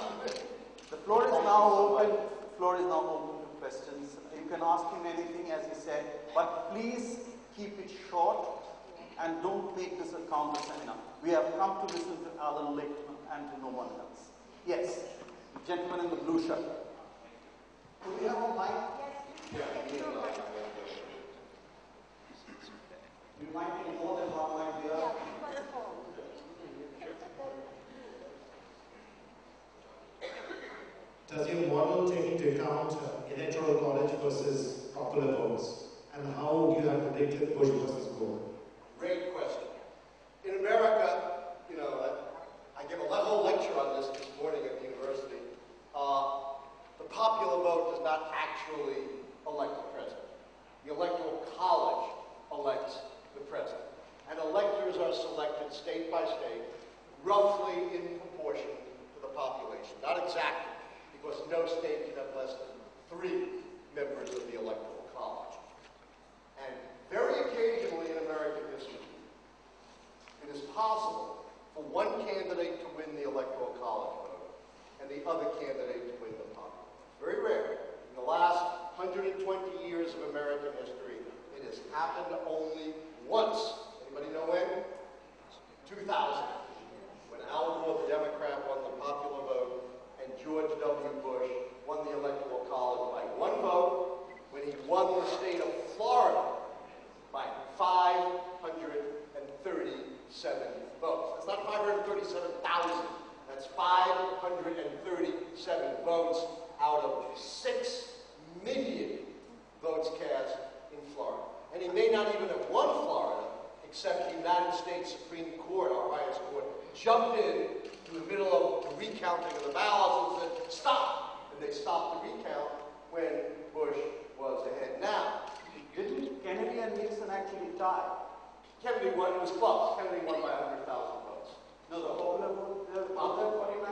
The floor is now open. The floor is now open to questions. You can ask him anything, as he said, but please keep it short and don't make this a counter seminar. We have come to listen to Allan Lichtman and to no one else. Yes, the gentleman in the blue shirt. Do we have a mic? Yes. You might need more than one mic here. Does your model take into account electoral college versus popular votes? And how would you have predicted Bush versus Gore? Great question. In America, I gave a whole lecture on this morning at the university. The popular vote does not actually elect the president. The electoral college elects the president. And electors are selected state by state, roughly in proportion to the population. Not exactly, because no state can have less than 3 members of the electoral college. happened only once. Anybody know when? 2000. When Al Gore, the Democrat, won the popular vote, and George W. Bush won the Electoral College by 1 vote, when he won the state of Florida by 537 votes. That's not 537,000. That's 537 votes out of 6 million votes cast in Florida. And he may not even have won Florida, except the United States Supreme Court, our highest court, jumped in the middle of the recounting of the ballots and said, stop! And they stopped the recount when Bush was ahead. Now, Didn't Kennedy and Nixon actually tie? Kennedy won, it was close. Kennedy won by 100,000 votes. No, the popular vote, the other 49,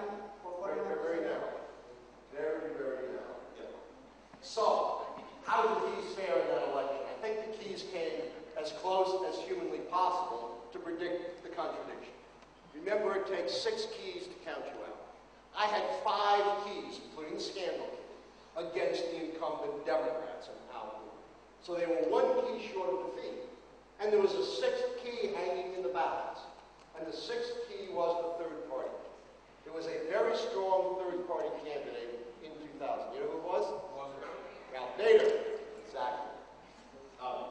for 49. Very narrow. Very, very narrow. Yeah. So, how did the keys fare in that election? I think the keys came as close as humanly possible to predict the contradiction. Remember, it takes 6 keys to count you out. I had 5 keys, including the scandal key, against the incumbent Democrats and Al Gore. So they were 1 key short of defeat. And there was a 6th key hanging in the balance. And the 6th key was the third party. There was a very strong third party candidate in 2000. You know who it was? Ralph Nader. Exactly.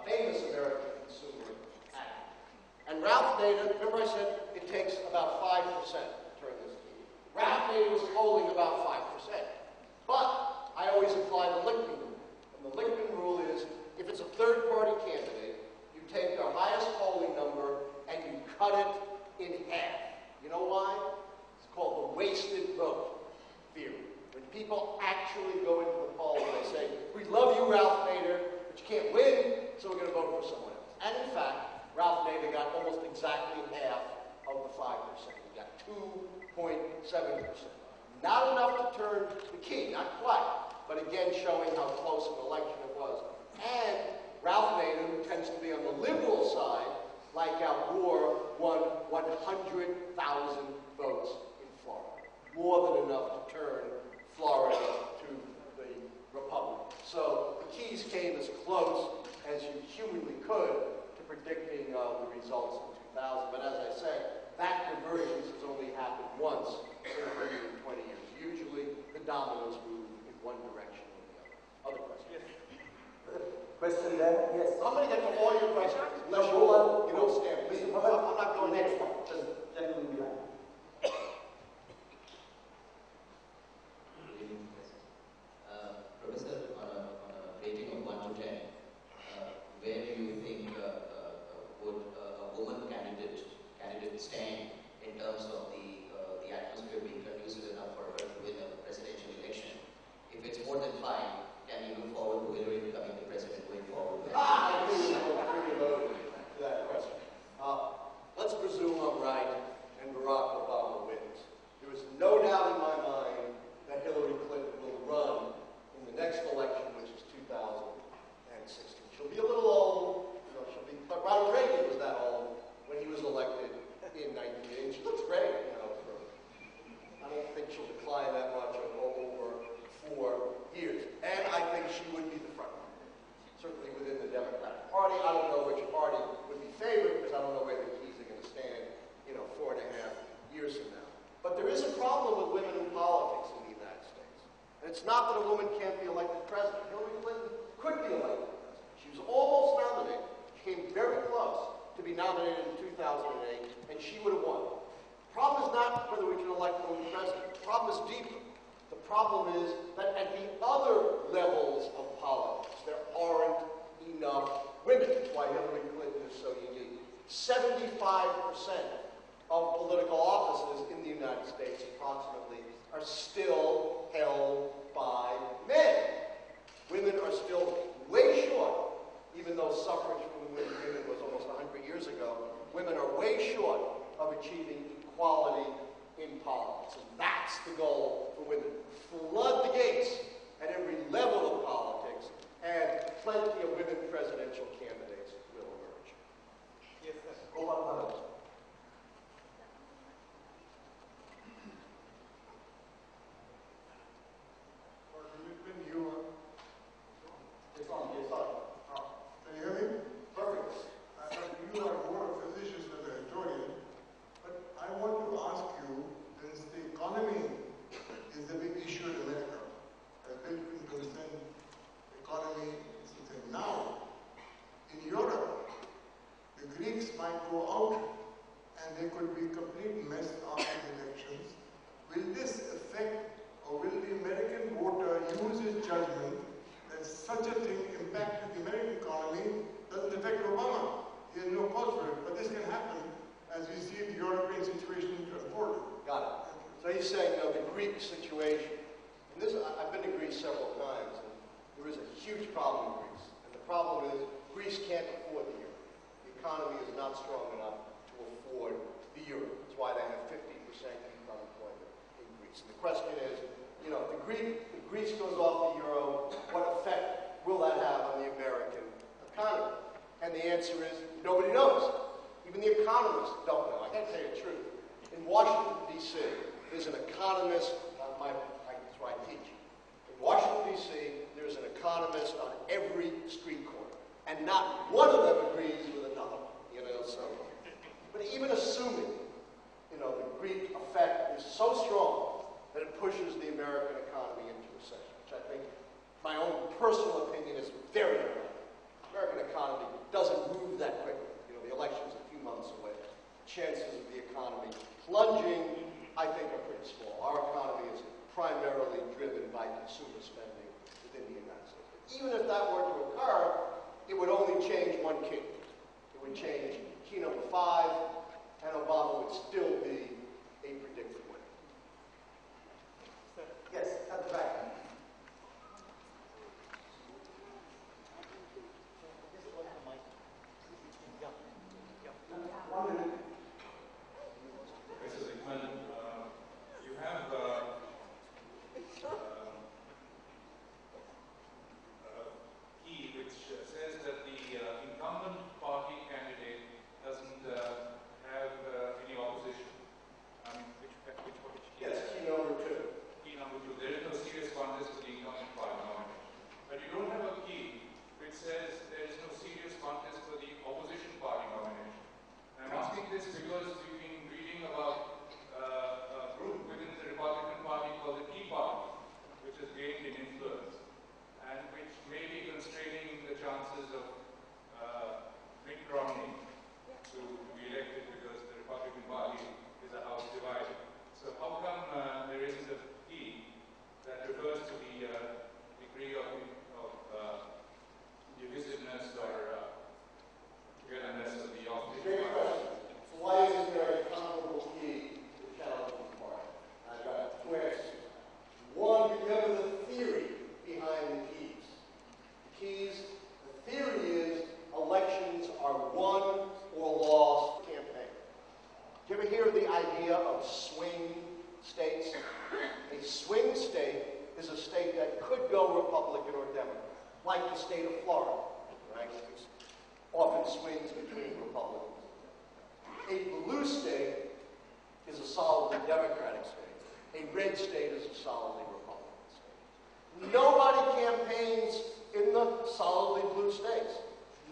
Famous American consumer advocate. And Ralph Nader, remember I said it takes about 5% to turn this key. Ralph Nader was polling about 5%. But I always apply the Lichtman rule. And the Lichtman rule is, if it's a third party candidate, you take their highest polling number and you cut it in half. You know why? It's called the wasted vote theory. When people actually go into the polls and they say, we love you, Ralph Nader, but you can't win, so we're going to vote for someone else. And in fact, Ralph Nader got almost exactly half of the 5%. He got 2.7%. Not enough to turn the key, not quite, but again showing how close an election it was. And Ralph Nader, who tends to be on the liberal side, like Al Gore, won 100,000 votes in Florida. More than enough to turn Florida to the Republican. So the keys came as close as you humanly could to predicting the results in 2000. But as I say, that convergence has only happened once in 120 years. Usually the dominoes move in one direction or the other. Other questions? Question there? Yes. I'm going to get to all your questions, unless you don't stand. Please, I'm not going next one. Just gentleman behind. Professor, on a rating of 1 to 10, where do you think would a woman candidate stand in terms of the atmosphere being conducive enough for her to win a presidential election? If it's more than 5, can you look forward to Hillary becoming the president going forward? I think we're pretty loaded to that question. Let's presume I'm right and Barack Obama wins. There is no doubt in my mind that Hillary Clinton will run in the next election, which is 2016. She'll be a little old, but Ronald Reagan was that old when he was elected in 1980. She looks great, I don't think she'll decline that much over 4 years. And I think she would be the front runner, certainly within the Democratic Party. I don't know which party would be favored because I don't know where the keys are going to stand, 4.5 years from now. But there is a problem with women in politics in the United States. And it's not that a woman can't be elected president. Hillary Clinton could be elected president. She was almost nominated. She came very close to be nominated in 2008, and she would have won. The problem is not whether we can elect a woman president. The problem is deeper. The problem is that at the other levels of politics, there aren't enough women. That's why Hillary Clinton is so unique. 75% of political offices in the United States, approximately, are still held by men. Women are still way short, even though suffrage for women was almost 100 years ago. Women are way short of achieving equality in politics. And that's the goal for women. Flood the gates at every level of politics, and plenty of women presidential candidates will emerge. Yes, sir. Oberoi. It's on. Can you hear me? Perfect. Greeks might go out and there could be a complete mess after the elections. Will this affect, or will the American voter use his judgment that such a thing impacted the American economy, doesn't affect Obama? He has no cause for it, but this can happen as we see the European situation unfolding. Got it. So he's saying, the Greek situation, and this, I've been to Greece several times, and there is a huge problem in Greece. And the problem is, Greece can't afford the euro. The economy is not strong enough to afford the euro. That's why they have 50% youth unemployment in Greece. And the question is, if Greece goes off the euro, what effect will that have on the American economy? And the answer is, nobody knows. Even the economists don't know. I can't tell you the truth. In Washington, D.C., there's an economist, that's where I teach. In Washington, D.C., there's an economist on every street corner. And not one of them agrees with another. But even assuming, the Greek effect is so strong that it pushes the American economy into recession, which I think, my own personal opinion, is very unlikely. The American economy doesn't move that quickly. The election's a few months away. Chances of the economy plunging, I think, are pretty small. Our economy is primarily driven by consumer spending within the United States. But even if that were to occur, it would only change one key. It would change key number 5, and Obama would still be a predicted winner. Yes, at the back. Mr. Lichtman, you have key which says that the incumbent party candidate doesn't have any opposition. Which key? Yes, key number 2. Key number 2. There is no serious contest for the incumbent party nomination. But you don't have a key which says there is no serious contest for the opposition party nomination. And I'm asking this because we've been reading about a group within the Republican Party called the Tea Party, which has gained in influence and which may be constraining the chances of Mitt Romney to be elected because the Republican Party is a house divided. So how come there isn't a key that refers to the degree of divisiveness or togetherness of the opposition Great party? question. So why isn't there a comparable key to the challenging party? I've got 2 answers. One, remember the theory behind the keys. The theory is elections are won or lost campaign. Do you ever hear of the idea of swing states? A swing state is a state that could go Republican or Democrat, like the state of Florida, right? Which often swings between Republicans. A blue state is a solidly Democratic state. A red state is a solidly Republican state. Nobody campaigns in the solidly blue states.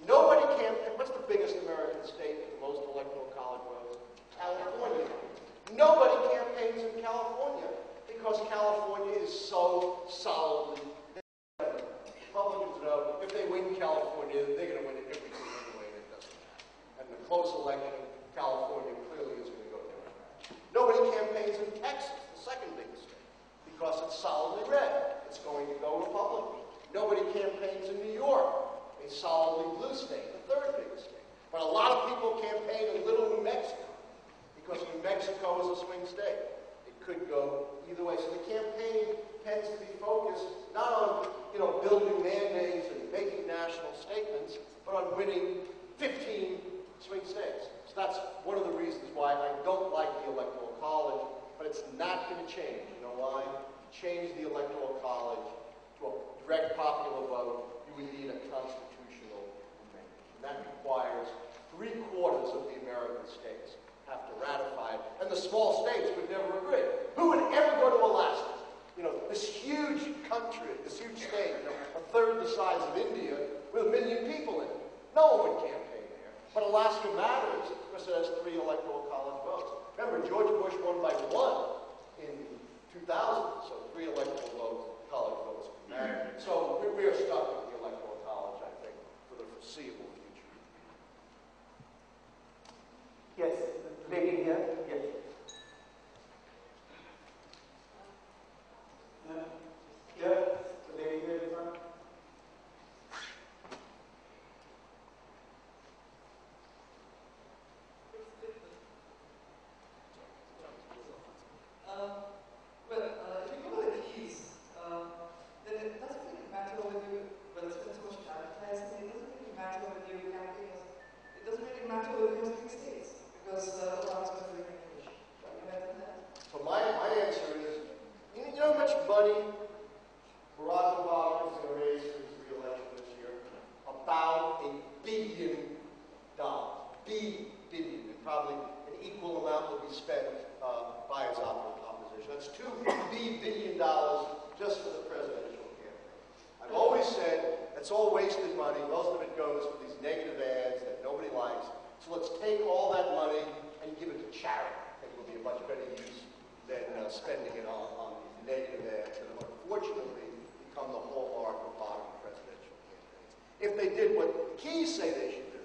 Nobody campaigns. What's the biggest American state with the most electoral college votes? California. Nobody campaigns in California because California is so solidly Democratic. Republicans know if they win California, they're going to win it every time anyway, and it doesn't matter. And the close election, California clearly is going to go Democrat. Nobody campaigns in Texas, the second biggest state, because it's solidly red. It's going to go Republican. Nobody campaigns in New York, a solidly blue state, the third biggest state. But a lot of people campaign in Little New Mexico, because New Mexico is a swing state. It could go either way. So the campaign tends to be focused not on, building mandates and making national statements, but on winning 15 swing states. So that's one of the reasons why I don't like the Electoral College, but it's not going to change. You know why? To change the Electoral College to a direct popular vote, you would need a constitutional amendment. And that requires 3/4 of the American states have to ratify it, and the small states would never agree. Who would ever go to Alaska? This huge country, this huge state, a third the size of India, with 1 million people in it. No one would campaign there. But Alaska matters because it has 3 electoral college votes. Remember, George Bush won by 1 in 2000, so 3 electoral college votes matter. So we are stuck with the Electoral College, I think, for the foreseeable future. Yes, lady here. Yes. Yeah, lady here in front. If you go to the keys, then it doesn't really matter whether you, spend so much time advertising, it doesn't really matter whether you're camping, it doesn't really matter whether you're hosting states, because Obama's going to bring information. So my answer is, you know how much money Barack Obama is going to raise for his re-election this year? About $1 billion. Billion. And probably an equal amount will be spent by his opposition. That's $2 billion just for the presidential campaign. I've always said that's all wasted money. Most of it goes for these negative ads that nobody likes. So let's take all that money and give it to charity. I think it will be a much better use than spending it on negative ads that have unfortunately become the hallmark of modern presidential campaigns. If they did what keys say they should do,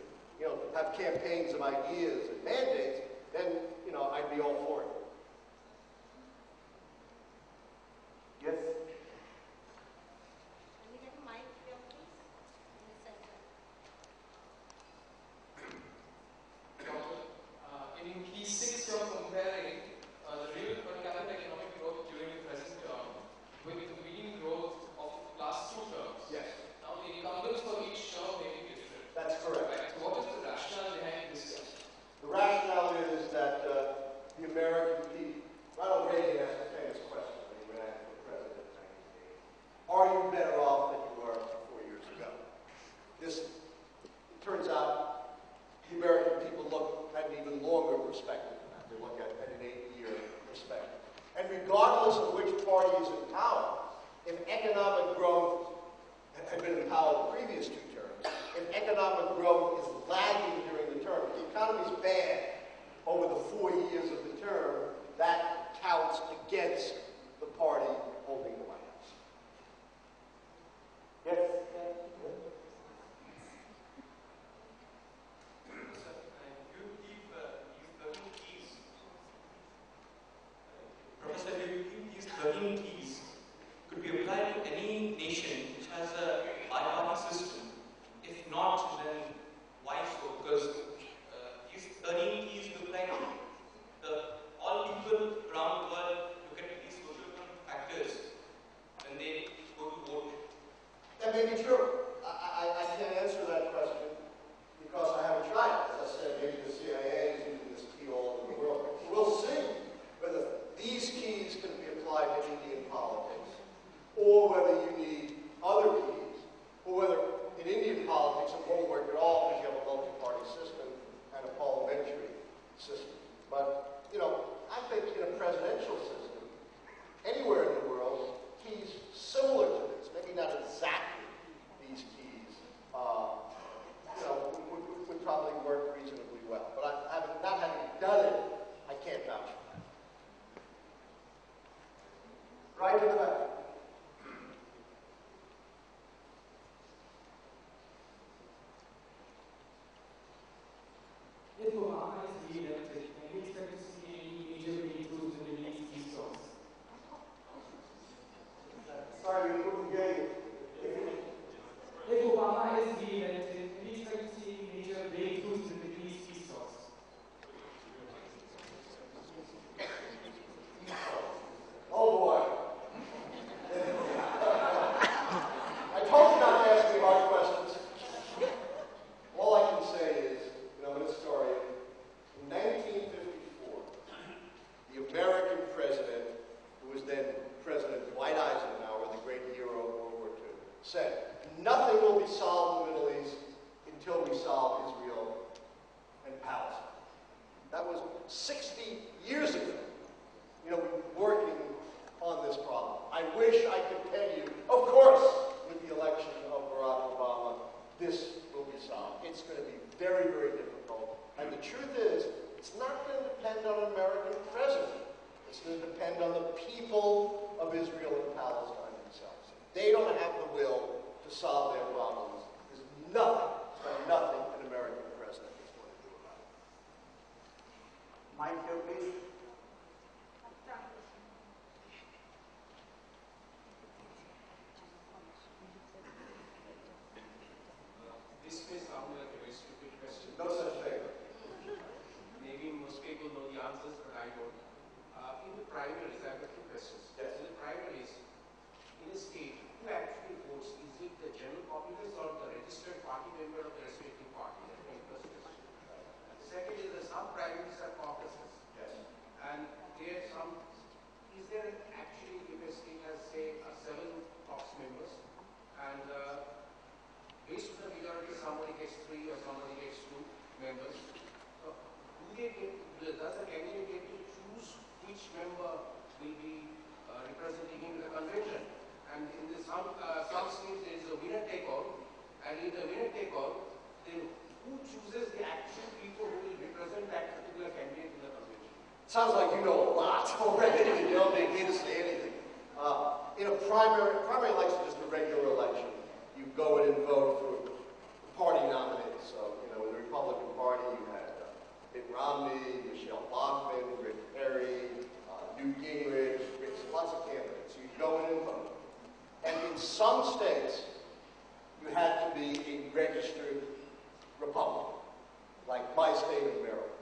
have campaigns of ideas and mandates, then, I'd be all for it. Yes. Can we get a mic here, please? In the center. In key 6, you're comparing the real per capita economic growth during the present term with the median growth of the last 2 terms. Yes. Now, the incumbents for each term may be different. That's correct. Right? So what is the rationale behind this? The rationale is that the American people, Ronald Reagan asked a famous question when he ran for president in 1980. Are you better off than you were 4 years ago? It turns out the American people look at an even longer perspective than that. They look at an 8-year perspective. And regardless of which party is in power, if economic growth had been in power the previous 2 terms, if economic growth is lagging during the term, if the economy is bad over the 4 years of the term, that counts against the party holding the White House. Yes. Professor, you think these 13 keys could be applied to any nation which has a biparty system? If not, then why so? Because these 13 keys look like all people around the world look at these social factors when they go to vote. That may be true. I can't answer that question because I haven't tried it. As I said, maybe the CIA is using this key all over the world. We'll see whether these keys can be applied to Indian politics, or whether you need other keys, or whether in Indian politics it won't work at all because you have a multi-party system and a parliamentary system. But, I think in a presidential system, anywhere in the world, keys similar to this, maybe not exactly these keys, would probably work reasonably well. But not having done it, I can't vouch for that. Right to the back. If Obama is re-elected, can we expect to see any major breakthroughs in the Middle East resource? Sorry, we couldn't hear you. If Obama is re-elected, can we expect to see any major breakthroughs in the Middle East resource? Oh boy. I told you not to ask me hard questions. All I can say is, I'm an historian. In 1954, the American president, who was then President Dwight Eisenhower, the great hero of World War II, said, nothing will be solved in the Middle East until we solve Israel and Palestine. That was 60 years ago. We've been working on this problem. I wish I could tell you, of course, with the election of Barack Obama, this will be solved. It's going to be very, very difficult. And the truth is, it's not going to depend on an American president. It's going to depend on the people of Israel and Palestine themselves. If they don't have the will to solve their problems, there's nothing an American president is going to do about it. members. Does the candidate get to choose which member will be representing him in the convention? And in some states there is a winner take all, and in the winner take all, then who chooses the actual people who will represent that particular candidate in the convention? Sounds like you know a lot already. You don't need me to say anything. In a primary election is just a regular election. You go in and vote for party nominees. So, in the Republican Party, you had Mitt Romney, Michelle Bachmann, Rick Perry, Newt Gingrich, lots of candidates. So you go in and vote. And in some states, you had to be a registered Republican, like my state of Maryland.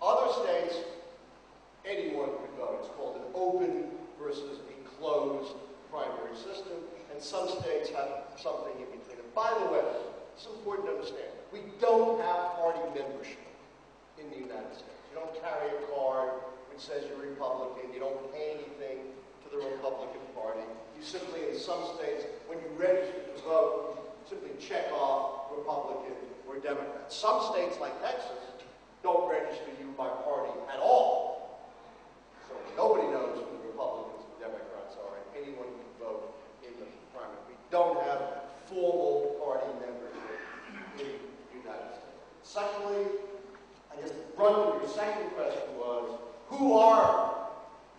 Other states, anyone could vote. It's called an open versus a closed primary system. And some states have something in between. And by the way, it's important to understand, we don't have party membership in the United States. You don't carry a card which says you're Republican. You don't pay anything to the Republican Party. You simply, in some states, when you register to vote, you simply check off Republican or Democrat. Some states, like Texas, don't register you by party at all. So nobody knows who the Republicans and Democrats are, and anyone can vote in the primary. We don't have formal party membership in the United States. Secondly, I guess the brunt of your second question was, who are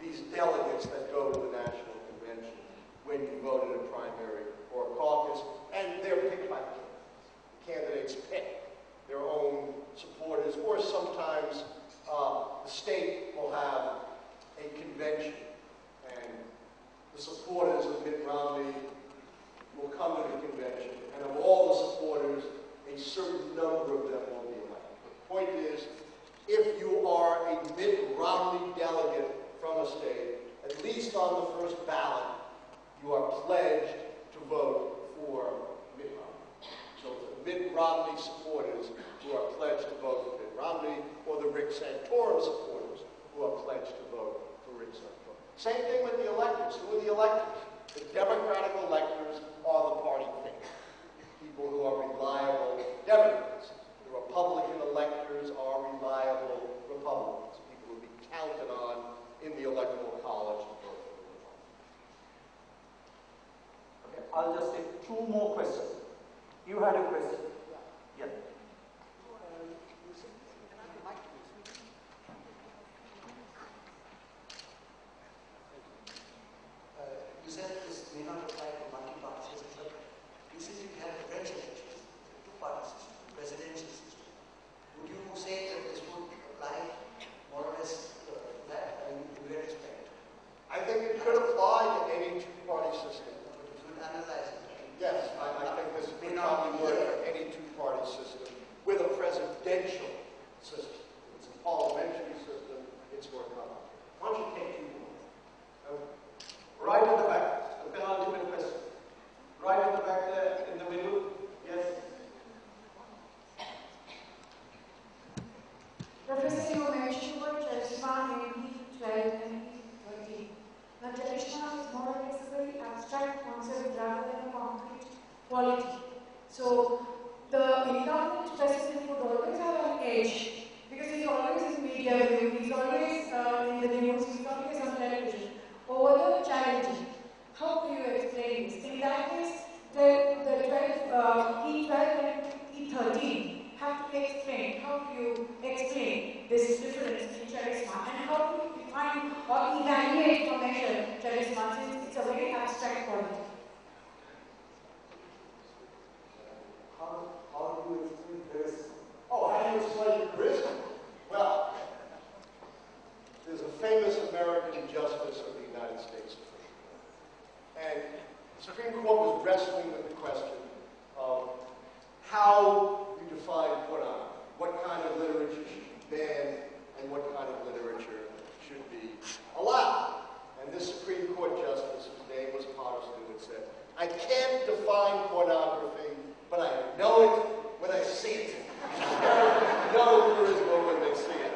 these delegates that go to the National Convention when you vote in a primary or a caucus? And they're picked by the candidates. The candidates pick their own supporters, or sometimes the state will have a convention, and the supporters of Mitt Romney will come to the convention, and of all the supporters, a certain number of them will be elected. The point is, if you are a Mitt Romney delegate from a state, at least on the first ballot, you are pledged to vote for Mitt Romney. So the Mitt Romney supporters who are pledged to vote for Mitt Romney, or the Rick Santorum supporters who are pledged to vote for Rick Santorum. Same thing with the electors. Who are the electors? The Democratic electors are the party pick. People who are reliable Democrats. The Republican electors are reliable Republicans. People who will be counted on in the Electoral College to vote for the Republicans. Okay, I'll just take two more questions. You had a question? Yeah. You said this may not apply to multi-party systems, but recently we had a French elections, two-party system, presidential system. Would you say that this would apply more or less to that, in where respect? I think it could apply to any two-party system. But if you would analyze it, right? Yes, I think this would probably work for any two-party system with a presidential system. If it's a parliamentary system, it's more complicated. Why don't you take two more? Right at the back, the penultimate question. Right at the back there, in the middle. Yes. Professor, you mentioned about charisma in E12 and E13. Now, charisma is more or less a very abstract concept rather than a concrete quality. So, the incumbent president would always have an edge because he's always in media view, he's always in the news, he's always on television. Over the challenging, how do you explain this? In that case, the 12, E12 and E13 have to be explained. How do you explain this difference in charisma? And how do you define or evaluate or measure charisma, since it's a very abstract quality? How do you explain charisma? Oh, how do you explain charisma? Well, there's a famous American justice of the United States Supreme Court. And the Supreme Court was wrestling with the question of how you define pornography. What kind of literature should be banned and what kind of literature should be allowed. And this Supreme Court justice, whose name was Patterson, had said, I can't define pornography, but I know it when I see it. Know charisma when they see it.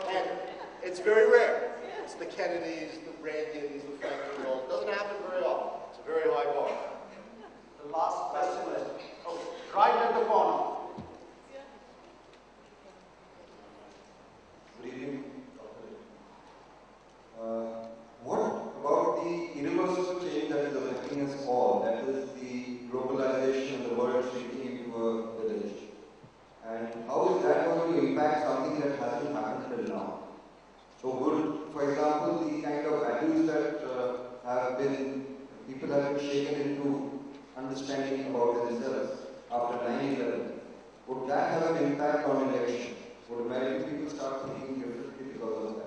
And it's very rare. It's the Kennedys, the Reagans, the Franklin Rolls. It doesn't happen very often. It's a very high bar. The last question is, right at the corner. So for example, the kind of values that people have been shaken into understanding about themselves after 9/11, would that have an impact on election? Would American people start thinking differently because of that?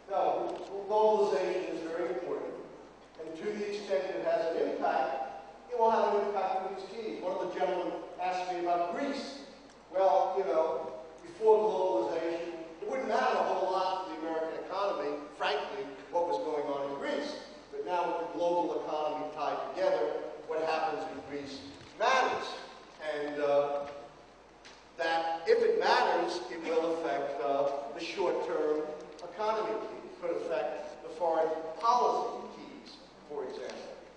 No, globalization is very important, and to the extent it has an impact, it will have an impact on its keys. One of the gentlemen asked me about Greece. Well, before globalization, it wouldn't matter a whole lot to the American economy, frankly, what was going on in Greece. But now with the global economy tied together, what happens in Greece matters. And that, if it matters, it will affect the short-term economy. It could affect the foreign policy keys, for example.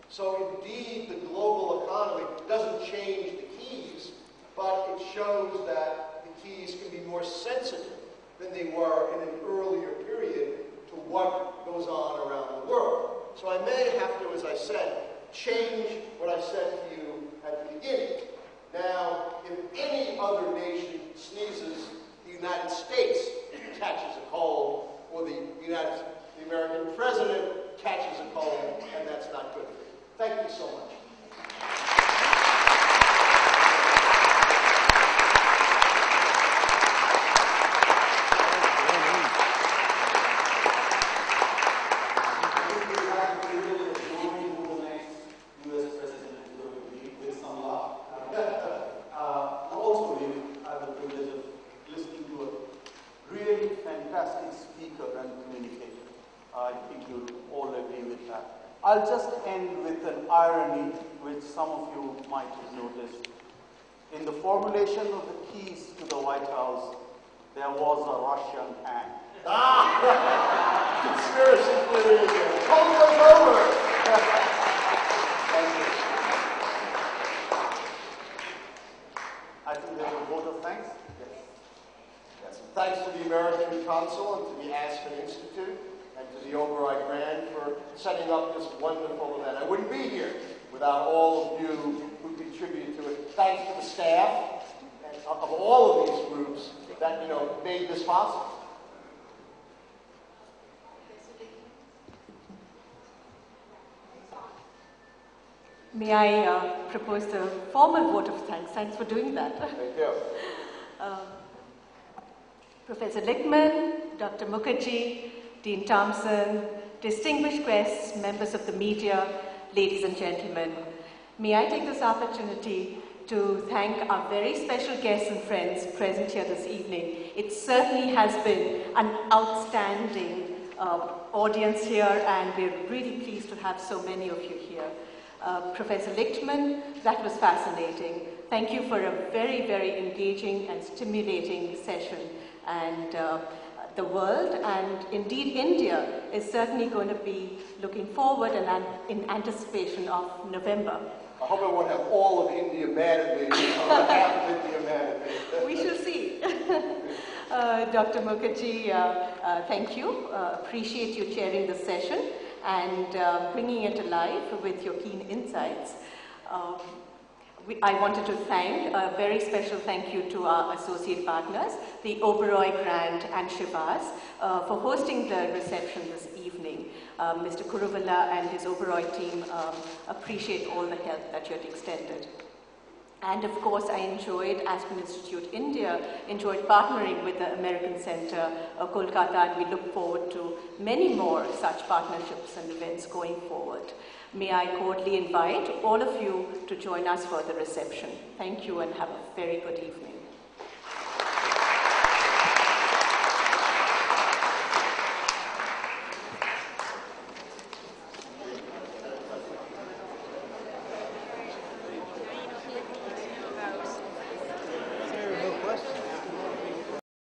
So indeed, the global economy doesn't change the keys, but it shows that the keys can be more sensitive than they were in an earlier period to what goes on around the world. So I may have to, as I said, change what I said to you at the beginning. Now, if any other nation sneezes, the United States catches a cold, or the American president catches a cold, and that's not good for you. Thank you so much. I'll just end with an irony which some of you might have noticed. In the formulation of the keys to the White House, there was a Russian hand. Conspiracy theory again. Cold over. Thank you. I think there's a vote of thanks. Yes. Thanks to the American Consul and to the Aspen Institute and to the Oberoi Grand for setting up this wonderful event. I wouldn't be here without all of you who contributed to it. Thanks to the staff of all of these groups that made this possible. May I propose the formal vote of thanks? Thanks for doing that. Thank you. Professor Lichtman, Dr. Mukherjee, Dean Thompson, distinguished guests, members of the media, ladies and gentlemen, may I take this opportunity to thank our very special guests and friends present here this evening. It certainly has been an outstanding audience here, and we're really pleased to have so many of you here. Professor Lichtman, that was fascinating. Thank you for a very, very engaging and stimulating session. And the world, and indeed India, is certainly going to be looking forward and in anticipation of November. I hope I won't have all of India mad at me, or half of India mad at me. We shall see. Dr. Mukherjee, thank you. Appreciate you chairing the session and bringing it alive with your keen insights. I wanted to thank, a very special thank you to our associate partners, the Oberoi Grand and Shivas, for hosting the reception this evening. Mr. Kuruvala and his Oberoi team appreciate all the help that you had extended. And of course, I enjoyed Aspen Institute India, enjoyed partnering with the American Center, Kolkata, and we look forward to many more such partnerships and events going forward. May I cordially invite all of you to join us for the reception. Thank you and have a very good evening.